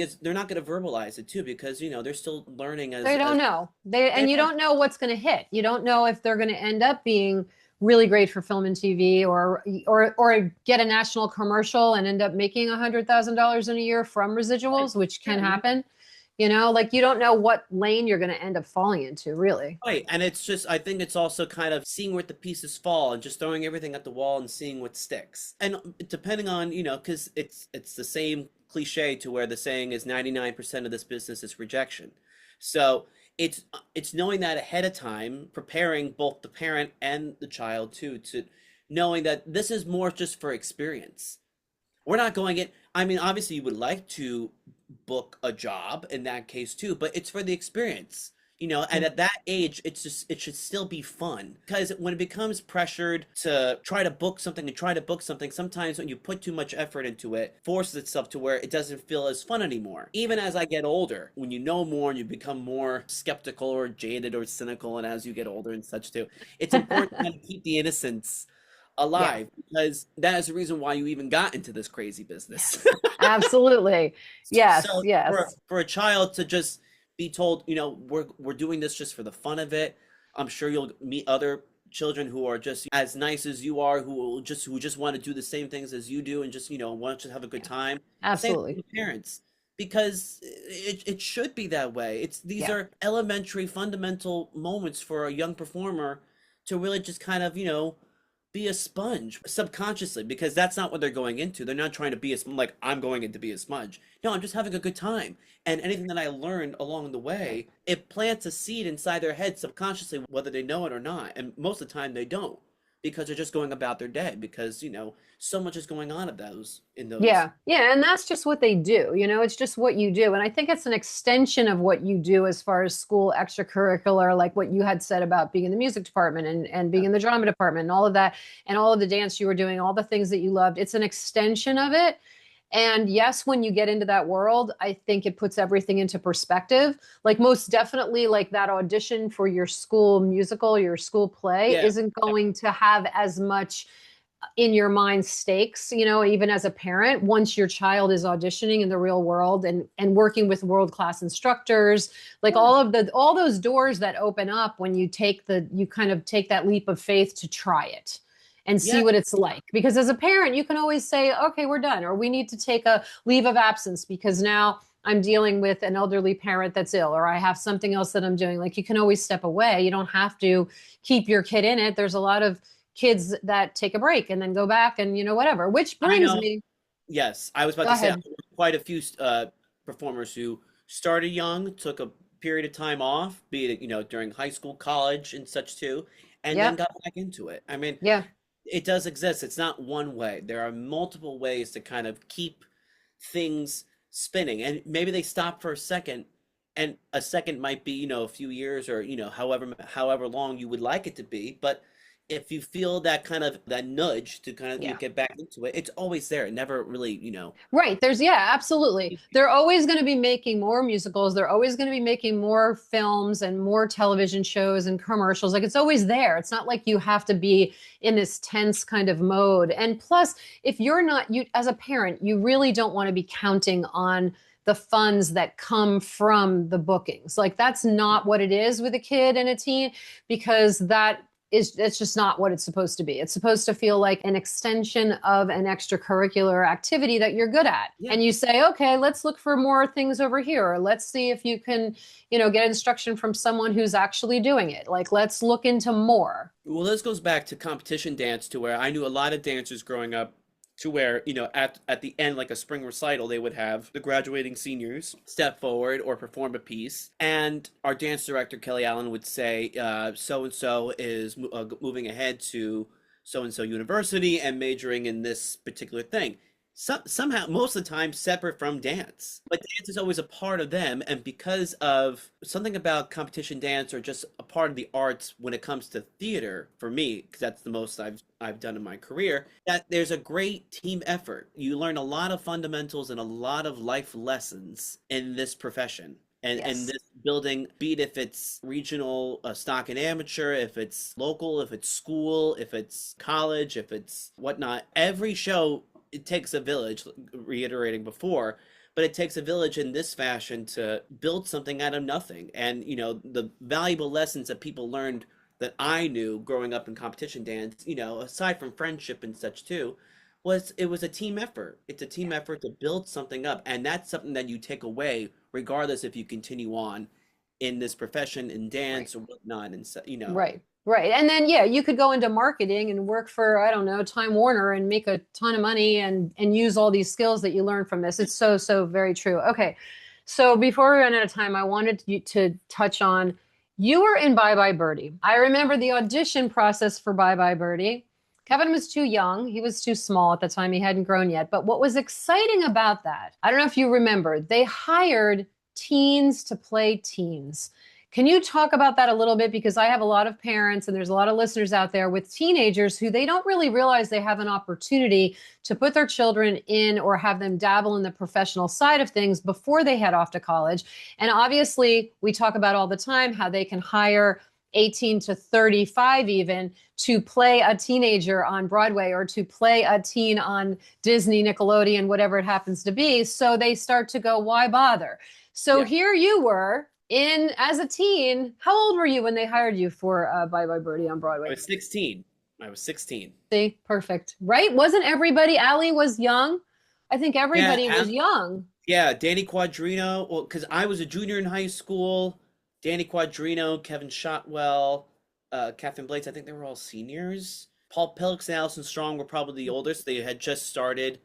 verbalize it too, because they're still learning They don't as know. they And you don't. don't know what's going to hit. You don't know if they're going to end up being really great for film and TV, or get a national commercial and end up making $100,000 in a year from Right. residuals, which can Yeah, happen. Like you don't know what lane you're going to end up falling into, really. right. And it's just, I think it's also kind of seeing where the pieces fall and just throwing everything at the wall and seeing what sticks. And depending on, because it's the same cliche to where the saying is 99% of this business is rejection. So it's knowing that ahead of time, preparing both the parent and the child too, to knowing that this is more just for experience. We're not going in. I mean, obviously, you would like to book a job in that case too, but it's for the experience. And at that age, it should still be fun, because when it becomes pressured to try to book something and try to book something, sometimes when you put too much effort into it, forces itself to where it doesn't feel as fun anymore. Even as I get older, when you know more and you become more skeptical or jaded or cynical, and as you get older and such too, it's important to kind of keep the innocence Yeah, alive, because that is the reason why you even got into this crazy business. absolutely. Yes, So yes. for a child to just be told, we're doing this just for the fun of it, I'm sure you'll meet other children who are just as nice as you are, who just want to do the same things as you do and just, want to have a good Yeah, time. Same thing absolutely. with parents. Because it should be that way. These Yeah. are elementary fundamental moments for a young performer to really just kind of, be a sponge subconsciously, because that's not what they're going into. They're not trying to be like, I'm going in to be a sponge. No, I'm just having a good time. And anything that I learned along the way, it plants a seed inside their head subconsciously, whether they know it or not. And most of the time they don't, because they're just going about their day, because, so much is going on of those in those. Yeah, yeah, and that's just what they do. It's just what you do. And I think it's an extension of what you do as far as school extracurricular, like what you had said about being in the music department and being Yeah. in the drama department and all of that, and all of the dance you were doing, all the things that you loved. It's an extension of it. And yes, when you get into that world, I think it puts everything into perspective. Like most definitely, like that audition for your school musical, your school play Yeah. isn't going to have as much in your mind stakes, even as a parent, once your child is auditioning in the real world and working with world-class instructors, like Yeah. all those doors that open up when you kind of take that leap of faith to try it and see Yeah. what it's like. Because as a parent, you can always say, okay, we're done, or we need to take a leave of absence because now I'm dealing with an elderly parent that's ill, or I have something else that I'm doing. Like you can always step away. You don't have to keep your kid in it. There's a lot of kids that take a break and then go back and whatever. Which I brings know. me, Yes, I was about go to say, I ahead. know quite a few performers who started young, took a period of time off, be it, during high school, college, and such too, and then Yep. got back into it. I mean, Yeah. it does exist. It's not one way. There are multiple ways to kind of keep things spinning. And maybe they stop for a second, and a second might be, a few years, or, however long you would like it to be. But if you feel that kind of that nudge to kind of Yeah. get back into it, it's always there. It never really, Right. Yeah, absolutely. They're always going to be making more musicals. They're always going to be making more films and more television shows and commercials. Like it's always there. It's not like you have to be in this tense kind of mode. And plus, if you're not, you as a parent, you really don't want to be counting on the funds that come from the bookings. Like that's not what it is with a kid and a teen, because that is it's just not what it's supposed to be. It's supposed to feel like an extension of an extracurricular activity that you're good at. Yeah. And you say, okay, let's look for more things over here. Or let's see if you can, get instruction from someone who's actually doing it. Like, let's look into more. Well, this goes back to competition dance, to where I knew a lot of dancers growing up, to where, at the end, like a spring recital, they would have the graduating seniors step forward or perform a piece. And our dance director, Kelly Allen, would say, so and so is moving ahead to so and so university and majoring in this particular thing. Somehow, most of the time, separate from dance. But dance is always a part of them. And because of something about competition dance, or just a part of the arts when it comes to theater, for me, because that's the most I've done in my career, that there's a great team effort. You learn a lot of fundamentals and a lot of life lessons in this profession. And Yes. this building, be it if it's regional, stock and amateur, if it's local, if it's school, if it's college, if it's whatnot, every show, it takes a village, reiterating before, but it takes a village in this fashion to build something out of nothing. And, the valuable lessons that people learned, that I knew growing up in competition dance, aside from friendship and such too, it was a team effort. It's a team effort to build something up. And that's something that you take away, regardless if you continue on in this profession in Right. dance or whatnot. And so, Right. Right. And then yeah, you could go into marketing and work for, I don't know, Time Warner and make a ton of money and use all these skills that you learn from this. It's so, so very true. Okay. So before we run out of time, I wanted you to touch on, you were in Bye Bye Birdie. I remember the audition process for Bye Bye Birdie. Kevin was too young. He was too small at the time. He hadn't grown yet. But what was exciting about that, I don't know if you remember, they hired teens to play teens. Can you talk about that a little bit? Because I have a lot of parents and there's a lot of listeners out there with teenagers who they don't really realize they have an opportunity to put their children in or have them dabble in the professional side of things before they head off to college. And obviously, we talk about all the time how they can hire 18 to 35 even to play a teenager on Broadway or to play a teen on Disney, Nickelodeon, whatever it happens to be. So they start to go, why bother? So Yeah. here you were in as a teen. How old were you when they hired you for Bye Bye Birdie on I Broadway? was 16. I was 16. See, perfect. Right? Wasn't everybody? Allie was young. I think Yeah, everybody was young. yeah, Danny Quadrino. Well, because I was a junior in high school. Danny Quadrino, Kevin Shotwell, Catherine Blades. I think they were all seniors. Paul Pelix and Allison Strong were probably the oldest. They had just started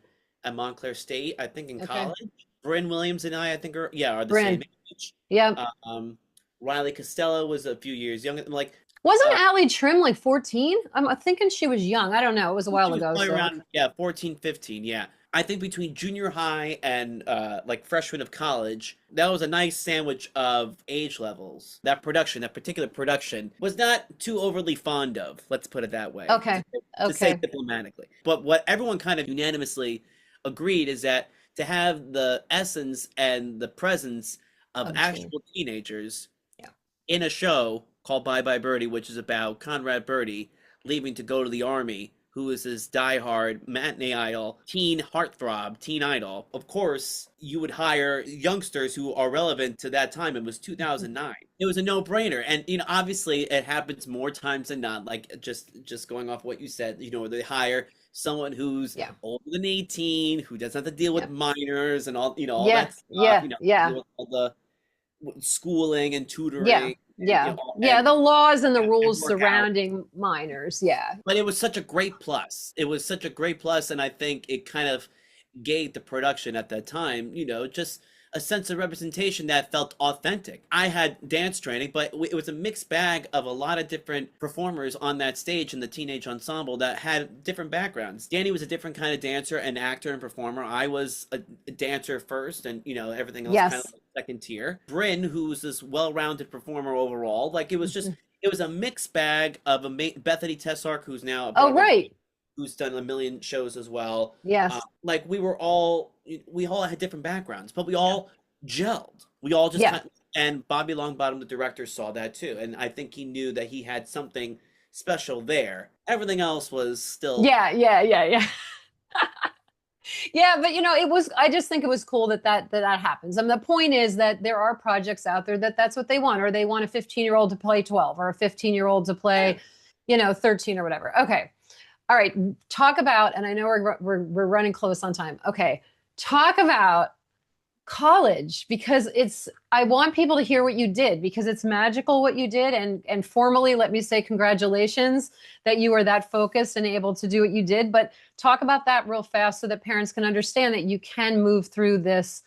at Montclair State, I think, in Okay. college. Bryn Williams and I think, are the same Bryn. age. Yeah. Um, Riley Costello was a few years younger. Like, Wasn't uh, Allie Trim like 14? I'm thinking she was young. I don't know. It was a while she was ago. probably So around, 14, 15, yeah. I think between junior high and like freshman of college, that was a nice sandwich of age levels. That particular production, was not too overly fond of. Let's put it that way. okay. To say Okay. diplomatically. But what everyone kind of unanimously agreed is that to have the essence and the presence of Of a teen. actual teenagers Yeah. in a show called Bye Bye Birdie, which is about Conrad Birdie leaving to go to the army, who is this diehard matinee idol, teen heartthrob, teen idol. Of course, you would hire youngsters who are relevant to that time. It was 2009. It was a no-brainer. And, obviously it happens more times than not. Like, just going off what you said, they hire someone who's Yeah. older than 18, who doesn't have to deal with Yeah. minors and all Yeah. that stuff, Yeah. Yeah. deal with all the schooling and Yeah. tutoring, and, Yeah. Yeah. The laws and the and rules work out. surrounding minors. Yeah. But it was such a great plus. It was such a great plus, and I think it kind of gave the production at that time, just a sense of representation that felt authentic. I had dance training, but it was a mixed bag of a lot of different performers on that stage in the teenage ensemble that had different backgrounds. Danny was a different kind of dancer and actor and performer. I was a dancer first, and everything else kind of Yes. like second tier. Bryn, who was this well-rounded performer overall, like it was just it was a mixed bag of Bethany Tessark, who's now a Oh, Broadway, right. who's done a million shows as well. Yes. Like we all had different backgrounds, but we all gelled. We all just Yeah. kind of, and Bobby Longbottom, the director, saw that too, and I think he knew that he had something special there. Everything else was still, Yeah. Yeah. Yeah. Yeah. Yeah, but it was, I just think it was cool that happens. And the point is that there are projects out there that's what they want, or they want a 15-year-old to play 12 or a 15-year-old to yeah, play, 13 or whatever. Okay. All right. Talk about, and I know we're running close on time. Okay. Talk about college, because I want people to hear what you did, because it's magical what you did. And formally, let me say congratulations that you were that focused and able to do what you did. But talk about that real fast so that parents can understand that you can move through this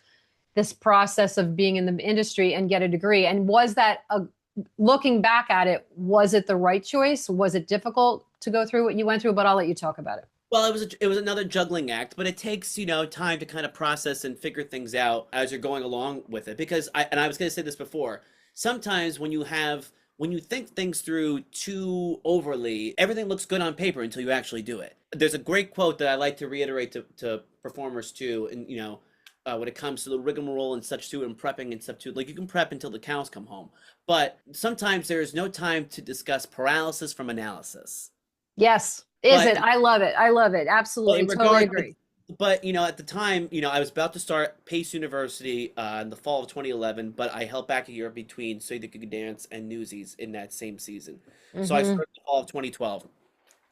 process of being in the industry and get a degree. And was that looking back at it, was it the right choice? Was it difficult to go through what you went through? But I'll let you talk about it. Well, it was another juggling act, but it takes, time to kind of process and figure things out as you're going along with it. Because I was going to say this before, sometimes when you think things through too overly, everything looks good on paper until you actually do it. There's a great quote that I like to reiterate to performers too, and when it comes to the rigmarole and such too, and prepping and stuff too, like you can prep until the cows come home, but sometimes there is no time to discuss paralysis from analysis. Yes. Is But it? I love it. I love it. well, Absolutely. in Totally regard, agree. but at the time, I was about to start Pace University in the fall of 2011, but I held back a year between So You Could Dance and Newsies in that same season. So I Hmm. started the fall of 2012.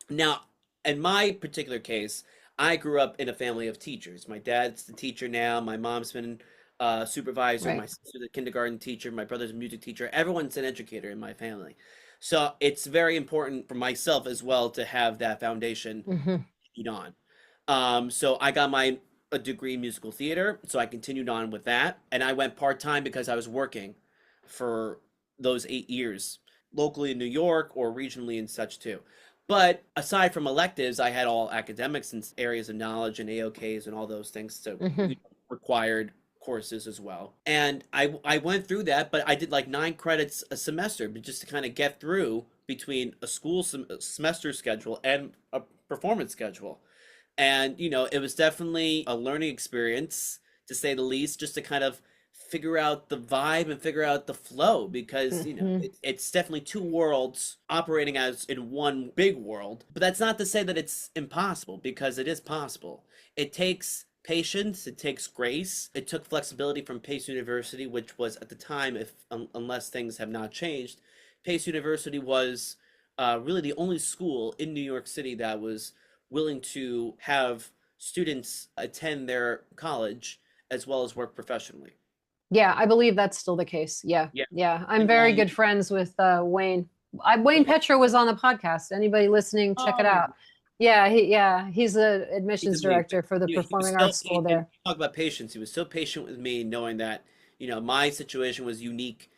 Now, in my particular case, I grew up in a family of teachers. My dad's the teacher now. My mom's been a supervisor. My Right. sister's a kindergarten teacher. My brother's a music teacher. Everyone's an educator in my family. So it's very important for myself as well to have that foundation Hmm. on. So I got my a degree in musical theater, so I continued on with that, and I went part time because I was working for those 8 years locally in New York or regionally and such too. But aside from electives, I had all academics and areas of knowledge and AOKs and all those things, so Hmm. required courses as well. And I went through that, but I did like 9 credits a semester, but just to kind of get through between a school semester schedule and a performance schedule. And, it was definitely a learning experience, to say the least, just to kind of figure out the vibe and figure out the flow because, Hmm. it's definitely two worlds operating as in one big world. But that's not to say that it's impossible, because it is possible. It takes patience, it takes grace. It took flexibility from Pace University, which was at the time, if unless things have not changed, Pace University was really the only school in New York City that was willing to have students attend their college as well as work professionally. Yeah, I believe that's still the case. Yeah. Yeah. Yeah. I'm And very good friends with Wayne. Wayne Petro was on the podcast. Anybody listening, check it oh, out. Yeah, he's the he's admissions amazing. director for the He was Performing so Arts School and there. talk about patience. He was so patient with me, knowing that my situation was unique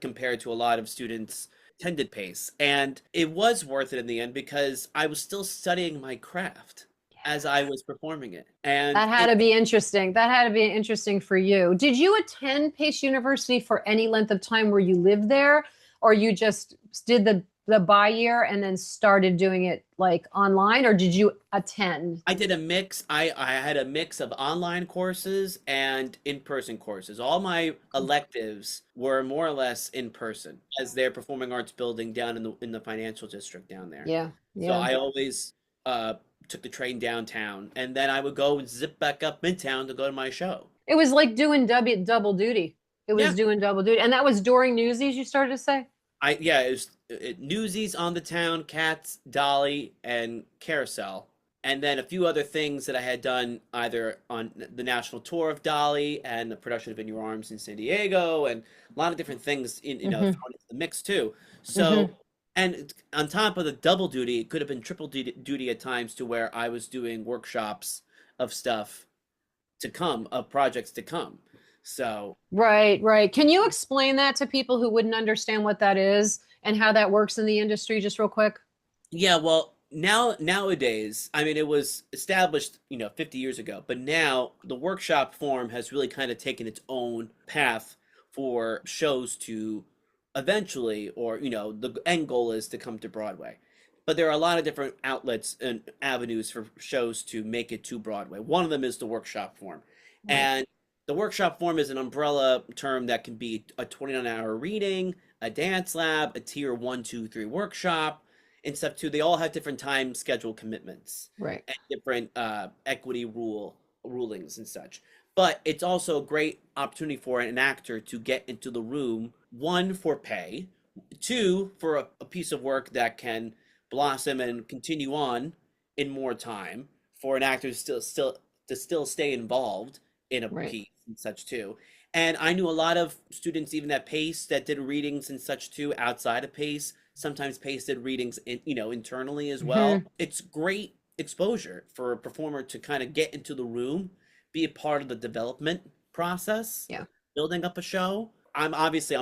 compared to a lot of students attended Pace, and it was worth it in the end because I was still studying my craft as I was performing it, and That had it to be interesting. That had to be interesting for you. Did you attend Pace University for any length of time where you lived there, or you just did the bi-year and then started doing it like online, or did you attend? I did a mix. I had a mix of online courses and in-person courses. All my electives were more or less in person, as their performing arts building down in the financial district down there. Yeah, So yeah. I always took the train downtown, and then I would go and zip back up midtown to go to my show. It was like doing double duty. It was Yeah, doing double duty. And that was during Newsies, you started to say? yeah. Newsies on the Town, Cats, Dolly, and Carousel, and then a few other things that I had done either on the national tour of Dolly and the production of In Your Arms in San Diego, and a lot of different things Hmm. thrown into the mix too. Hmm. So, and on top of the double duty, it could have been triple duty at times, to where I was doing workshops of stuff to come, of projects to come. So Right, right. Can you explain that to people who wouldn't understand what that is and how that works in the industry, just real quick? yeah, well, nowadays, I mean, it was established, 50 years ago, but now the workshop form has really kind of taken its own path for shows to eventually, or the end goal is to come to Broadway. But there are a lot of different outlets and avenues for shows to make it to Broadway. One of them is the workshop form. Right. And the workshop form is an umbrella term that can be a 29-hour reading, a dance lab, a tier one, two, three workshop, and stuff too. They all have different time schedule commitments Right. and different equity rulings and such. But it's also a great opportunity for an actor to get into the room, one, for pay, two, for a piece of work that can blossom and continue on in more time for an actor to still stay involved in a Right. piece and such too. And I knew a lot of students even at Pace that did readings and such too outside of Pace. Sometimes Pace did readings internally as well. Hmm. It's great exposure for a performer to kind of get into the room, be a part of the development process, Yeah. building up a show. I'm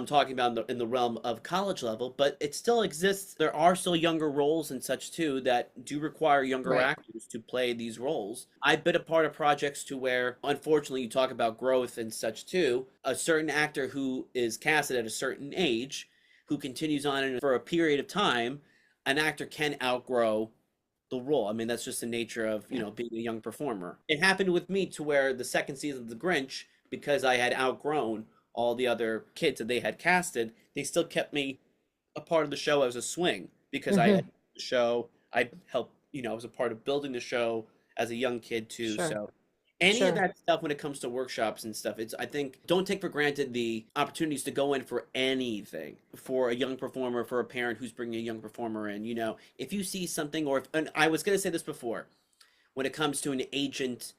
talking about in the realm of college level, but it still exists. There are still younger roles and such too that do require younger Right. actors to play these roles. I've been a part of projects to where, unfortunately, you talk about growth and such too. A certain actor who is casted at a certain age, who continues on for a period of time, an actor can outgrow the role. I mean, that's just the nature of, Yeah. being a young performer. It happened with me to where the second season of The Grinch, because I had outgrown all the other kids that they had casted, they still kept me a part of the show as a swing because I had Hmm. the show. I helped, I was a part of building the show as a young kid too. Sure. So any of Sure. that stuff when it comes to workshops and stuff, I think don't take for granted the opportunities to go in for anything for a young performer, for a parent who's bringing a young performer in. If you see something, and I was going to say this before, when it comes to an agent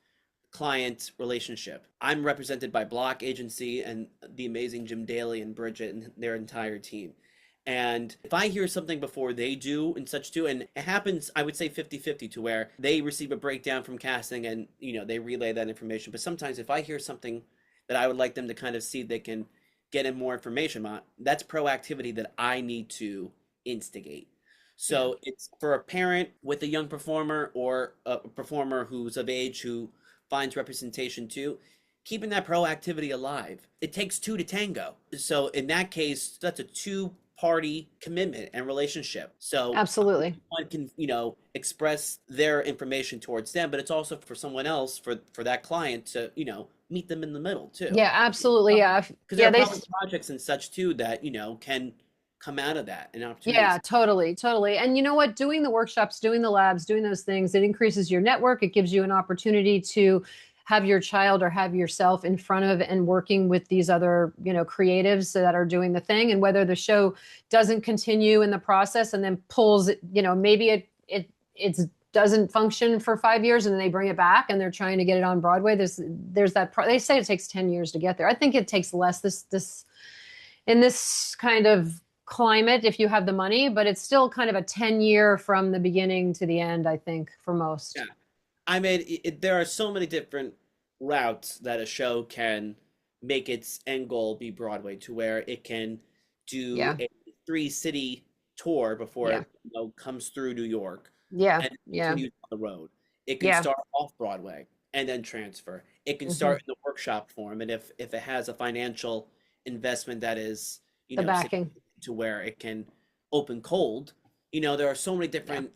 client relationship. I'm represented by Block Agency and the amazing Jim Daly and Bridget and their entire team. And if I hear something before they do and such too, and it happens, I would say 50-50 to where they receive a breakdown from casting and, they relay that information. But sometimes if I hear something that I would like them to kind of see they can get in more information on, that's proactivity that I need to instigate. Yeah. So it's for a parent with a young performer or a performer who's of age who finds representation too, keeping that proactivity alive. It takes two to tango. So in that case, that's a two-party commitment and relationship. So Absolutely. one can, express their information towards them, but it's also for someone else, for that client to, meet them in the middle too. Yeah, absolutely. Yeah. Because there Yeah, are they probably projects and such too that, can come out of that and yeah, opportunities. totally, totally. And you know what? Doing the workshops, doing the labs, doing those things, it increases your network. It gives you an opportunity to have your child or have yourself in front of and working with these other, creatives that are doing the thing. And whether the show doesn't continue in the process and then pulls, maybe it's doesn't function for 5 years and then they bring it back and they're trying to get it on Broadway. There's that they say it takes 10 years to get there. I think it takes less this in this kind of climate if you have the money, but it's still kind of a 10-year from the beginning to the end, I think, for most. Yeah. I mean, there are so many different routes that a show can make its end goal be Broadway, to where it can do Yeah. a three-city tour before Yeah. it comes through New York Yeah. and Yeah. continues on the road. It can Yeah. start off Broadway and then transfer. It can Hmm. start in the workshop form, and if it has a financial investment that is, The backing. significant to where it can open cold, there are so many Yeah. different,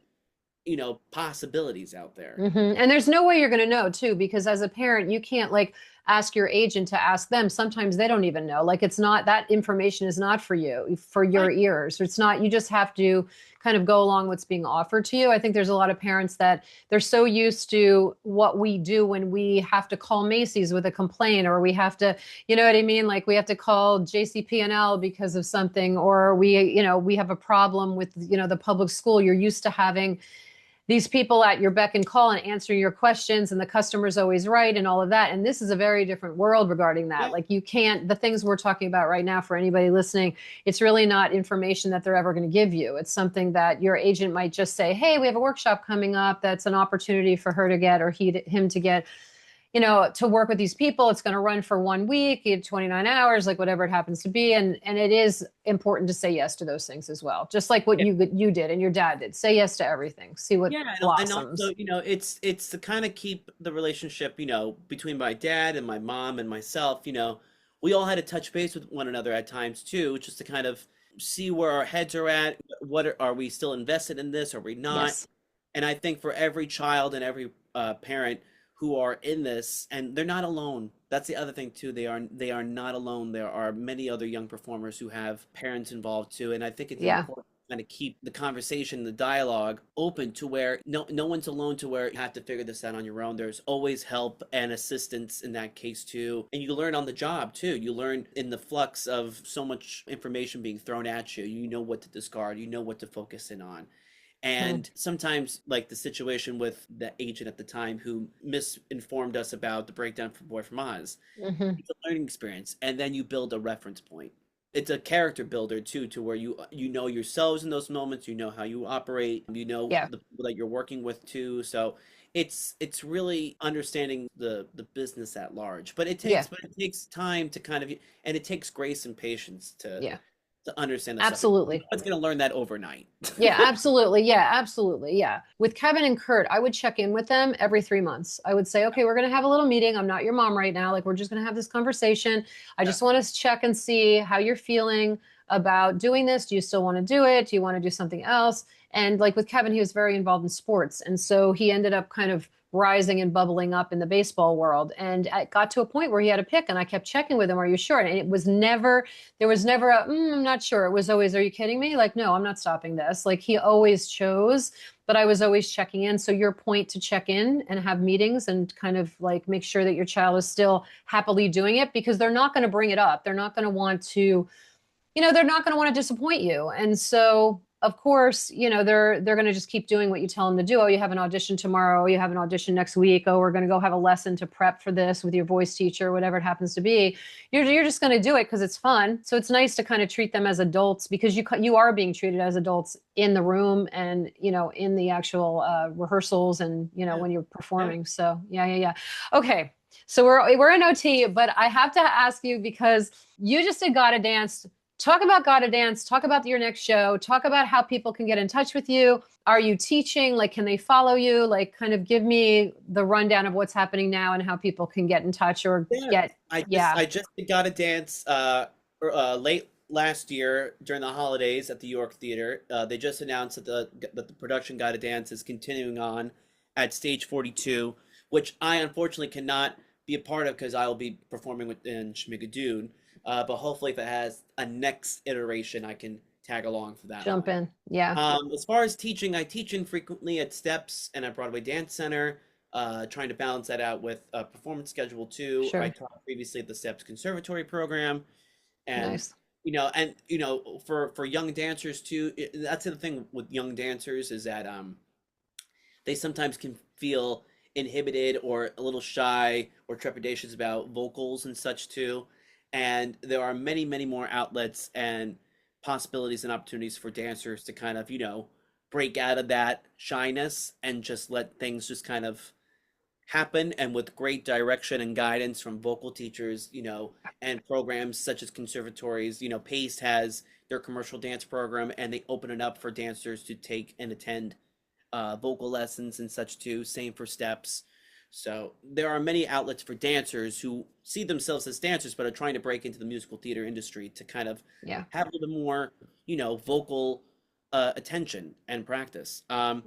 possibilities out there. And there's no way you're going to know too, because as a parent, you can't like ask your agent to ask them. Sometimes they don't even know. Like it's not that information is not for you, for your ears. It's not, you just have to kind of go along what's being offered to you. I think there's a lot of parents that they're so used to what we do when we have to call Macy's with a complaint, or we have to, you know what I mean? Like we have to call JCP&L because of something, or we have a problem with, the public school. You're used to having these people at your beck and call and answering your questions, and the customer's always right and all of that. And this is a very different world regarding that. Yeah. Like you can't, the things we're talking about right now, for anybody listening, it's really not information that they're ever going to give you. It's something that your agent might just say, hey, we have a workshop coming up that's an opportunity for her to get, or him to get, to work with these people. It's going to run for 1 week, 29 hours, like whatever it happens to be. And it is important to say yes to those things as well. Just like what you did and your dad did. Say yes to everything. See what Yeah, and also, blossoms. it's to kind of keep the relationship, between my dad and my mom and myself. We all had to touch base with one another at times too, just to kind of see where our heads are at. Are we still invested in this? Are we not? Yes. And I think for every child and every parent who are in this, and they're not alone. That's the other thing too. They are not alone. There are many other young performers who have parents involved too, and I think it's Yeah. important to kind of keep the conversation, the dialogue open to where no one's alone, to where you have to figure this out on your own. There's always help and assistance in that case too, and you learn on the job too. You learn in the flux of so much information being thrown at you. You know what to discard. You know what to focus in on. Hmm. And sometimes, like the situation with the agent at the time who misinformed us about the breakdown for Boy from Oz, Hmm. it's a learning experience, and then you build a reference point. It's a character builder too, to where you know yourselves in those moments, you know how you operate, you know Yeah. the people that you're working with too. So it's really understanding the business at large. Yeah. But it takes time to kind of, and it takes grace and patience Yeah. to understand the stuff. No Absolutely. one's gonna learn that overnight. Yeah, absolutely. Yeah, absolutely. Yeah. With Kevin and Kurt, I would check in with them every 3 months. I would say, okay, we're going to have a little meeting. I'm not your mom right now. Like, we're just going to have this conversation. I Yeah. just want to check and see how you're feeling about doing this. Do you still want to do it? Do you want to do something else? And like with Kevin, he was very involved in sports. And so he ended up kind of rising and bubbling up in the baseball world. And it got to a point where he had a pick, and I kept checking with him, are you sure? And it was never, there was never a, I'm not sure. It was always, are you kidding me? Like, no, I'm not stopping this. Like he always chose, but I was always checking in. So your point to check in and have meetings and kind of like make sure that your child is still happily doing it, because they're not going to bring it up. They're not going to want to, they're not going to want to disappoint you. And so, of course, they're going to just keep doing what you tell them to do. Oh, you have an audition tomorrow. Oh, you have an audition next week. Oh, we're going to go have a lesson to prep for this with your voice teacher, whatever it happens to be. You're just going to do it because it's fun. So it's nice to kind of treat them as adults, because you are being treated as adults in the room and in the actual rehearsals and Yeah. when you're Yeah. performing. So yeah. Okay. So we're in OT, but I have to ask you, because you just did Gotta Dance. Talk about Gotta Dance. Talk about your next show. Talk about how people can get in touch with you. Are you teaching? Like, can they follow you? Like, kind of give me the rundown of what's happening now and how people can get in touch or Yeah, get, yeah. I just got a dance late last year during the holidays at the York Theater. They just announced that the production Got a Dance is continuing on at Stage 42, which I unfortunately cannot be a part of because I will be performing in Schmigadoon. But hopefully, if it has a next iteration, I can tag along for that Jump one. in. Yeah. As far as teaching, I teach infrequently at Steps and at Broadway Dance Center, trying to balance that out with a performance schedule too. I Sure. taught previously at the Steps Conservatory program, and Nice. for young dancers too. That's the thing with young dancers is that they sometimes can feel inhibited or a little shy or trepidations about vocals and such too. And there are many, many more outlets and possibilities and opportunities for dancers to kind of, break out of that shyness and just let things just kind of happen. And with great direction and guidance from vocal teachers, and programs such as conservatories, Pace has their commercial dance program, and they open it up for dancers to take and attend vocal lessons and such too. Same for Steps. So there are many outlets for dancers who see themselves as dancers but are trying to break into the musical theater industry to kind of Yeah. have a little more, vocal attention and practice. Yeah.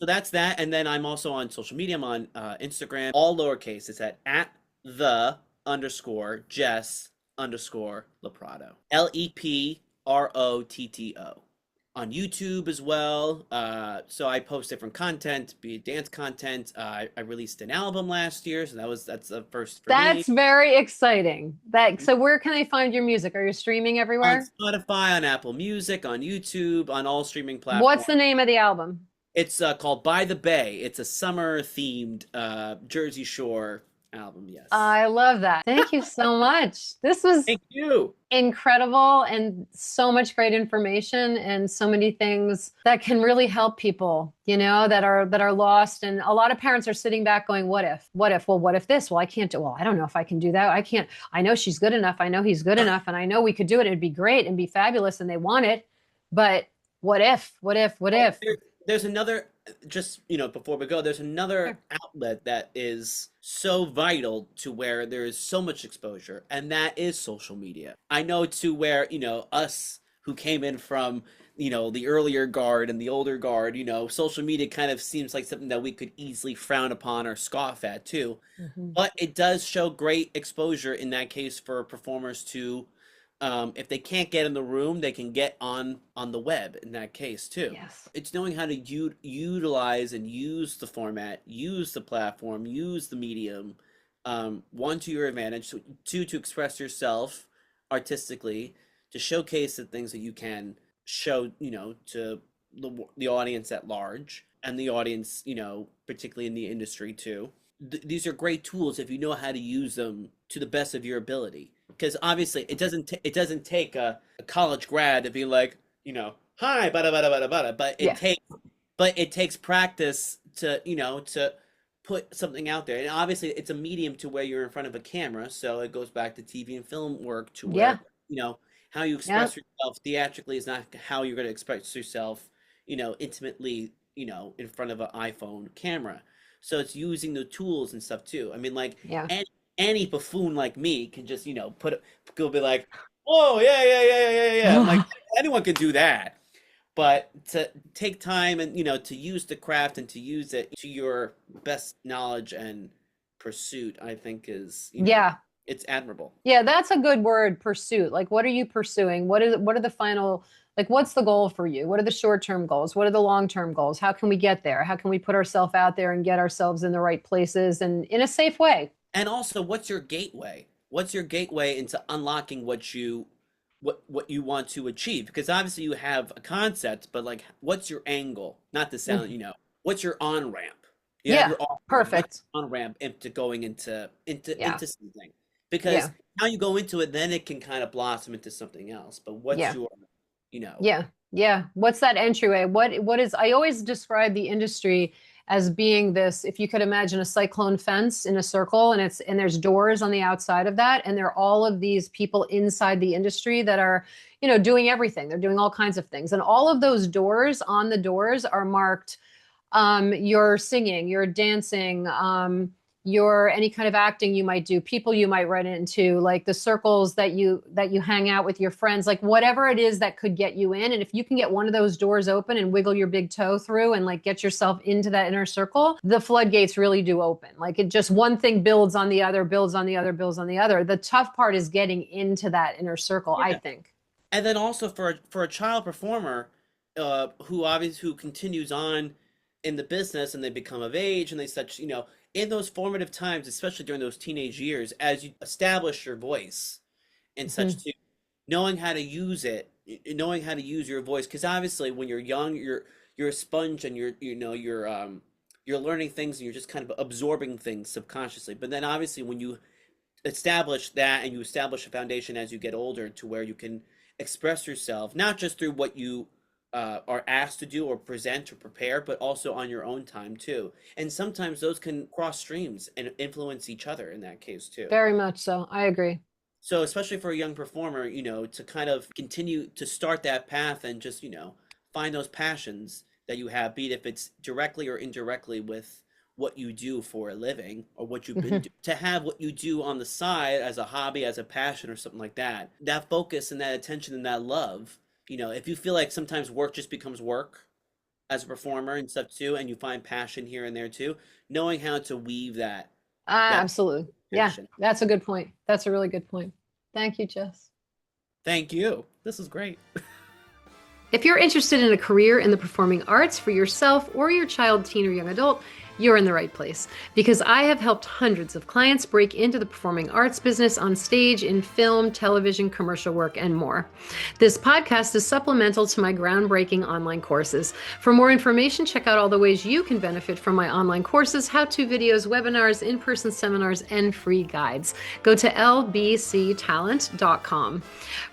So that's that. And then I'm also on social media. I'm on Instagram, all lowercase. It's at the underscore Jess underscore LeProtto. LeProtto. On YouTube as well. So I post different content, be it dance content. I released an album last year, so that's the first for me. That's very exciting. So where can they find your music? Are you streaming On everywhere? Spotify, on Apple Music, on YouTube, on all streaming What's platforms. the name of the album? It's called By the Bay. It's a summer themed Jersey Shore album. Yes. I love that. Thank you so much. This was Thank you. incredible, and so much great information and so many things that can really help people, that are lost. And a lot of parents are sitting back going, what if? What if? Well, what if this? Well, I can't do, well, I don't know if I can do that. I can't. I know she's good enough. I know he's good enough, and I know we could do it. It'd be great and be fabulous, and they want it. But what if? What if? What Oh, if? there's another, just, before we go, there's Sure. another outlet that is so vital to where there is so much exposure, and that is social media. I know to where, us who came in from, the earlier guard and the older guard, social media kind of seems like something that we could easily frown upon or scoff at too. Mhm. But it does show great exposure in that case for performers to, if they can't get in the room, they can get on the web in that case too. Yes. It's knowing how to utilize and use the format, use the platform, use the medium, one to your advantage, two to express yourself artistically, to showcase the things that you can show, to the audience at large and the audience, particularly in the industry too. These are great tools if you know how to use them to the best of your ability. Because obviously, it doesn't take a college grad to be like, hi, bada bada bada bada, Yeah. but it takes practice to put something out there. And obviously, it's a medium to where you're in front of a camera, so it goes back to TV and film work to Yeah. where, how you Yeah. express yourself theatrically is not how you're going to express yourself, intimately, in front of an iPhone camera. So it's using the tools and stuff too. I mean, like Yeah. any buffoon like me can just, go be like, oh yeah, yeah, yeah, yeah, yeah, yeah. I'm like, anyone can do that. But to take time and, to use the craft and to use it to your best knowledge and pursuit, I think is, Yeah. it's admirable. Yeah, that's a good word, pursuit. Like, what are you pursuing? What are the final, like, what's the goal for you? What are the short-term goals? What are the long-term goals? How can we get there? How can we put ourselves out there and get ourselves in the right places and in a safe way? And also, what's your gateway? What's your gateway into unlocking what you want to achieve? Because obviously you have a concept, but like, what's your angle? Not to sound, Mhm. what's your on ramp? You have Yeah, your off ramp. What's perfect. your on ramp into going Yeah, into something? Because yeah, how you go into it, then it can kind of blossom into something else. But what's yeah. your, you know, Yeah. Yeah. What's that entryway? What is, I always describe the industry as being this, if you could imagine a cyclone fence in a circle and there's doors on the outside of that. And there are all of these people inside the industry that are, doing everything. They're doing all kinds of things. And all of those doors on the doors are marked your singing, your dancing, your any kind of acting you might do, people you might run into, like the circles that you hang out with your friends, like whatever it is that could get you in. And if you can get one of those doors open and wiggle your big toe through and like get yourself into that inner circle, the floodgates really do open. Like it just one thing builds on the other, builds on the other, builds on the other. The tough part is getting into that inner circle, I yeah. think. And then also for a child performer, who continues on in the business and they become of age and they such, in those formative times, especially during those teenage years, as you establish your voice and such Mhm. too, knowing how to use it, knowing how to use your voice, because obviously when you're young, you're a sponge and you're learning things and you're just kind of absorbing things subconsciously. But then obviously when you establish that and you establish a foundation as you get older to where you can express yourself not just through what you are asked to do or present or prepare, but also on your own time too. And sometimes those can cross streams and influence each other in that case too. Very much so. I agree. So especially for a young performer, to kind of continue to start that path and just, find those passions that you have, be it if it's directly or indirectly with what you do for a living or what you've been Mhm. doing, to have what you do on the side as a hobby, as a passion or something like that. That focus and that attention and that love, if you feel like sometimes work just becomes work as a performer and stuff too, and you find passion here and there too, knowing how to weave that Absolutely. Yeah, tension. that's a good point. That's a really good point. Thank you, Jess. Thank you. This is great. If you're interested in a career in the performing arts for yourself or your child, teen, or young adult, you're in the right place because I have helped hundreds of clients break into the performing arts business on stage, in film, television, commercial work, and more. This podcast is supplemental to my groundbreaking online courses. For more information, check out all the ways you can benefit from my online courses, how-to videos, webinars, in-person seminars, and free guides. Go to lbctalent.com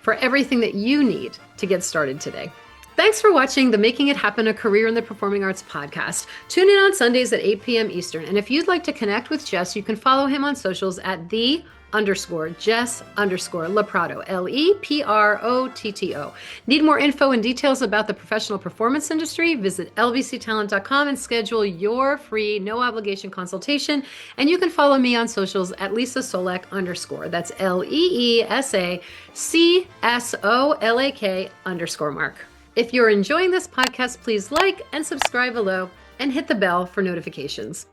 for everything that you need to get started today. Thanks for watching the Making It Happen, a Career in the Performing Arts podcast. Tune in on Sundays at 8 p.m. Eastern. And if you'd like to connect with Jess, you can follow him on socials at _Jess _LeProtto, LeProtto. Need more info and details about the professional performance industry? Visit lbctalent.com and schedule your free, no obligation consultation. And you can follow me on socials at Leesa Csolak _. That's LeesaCsolak Mark. If you're enjoying this podcast, please like and subscribe below and hit the bell for notifications.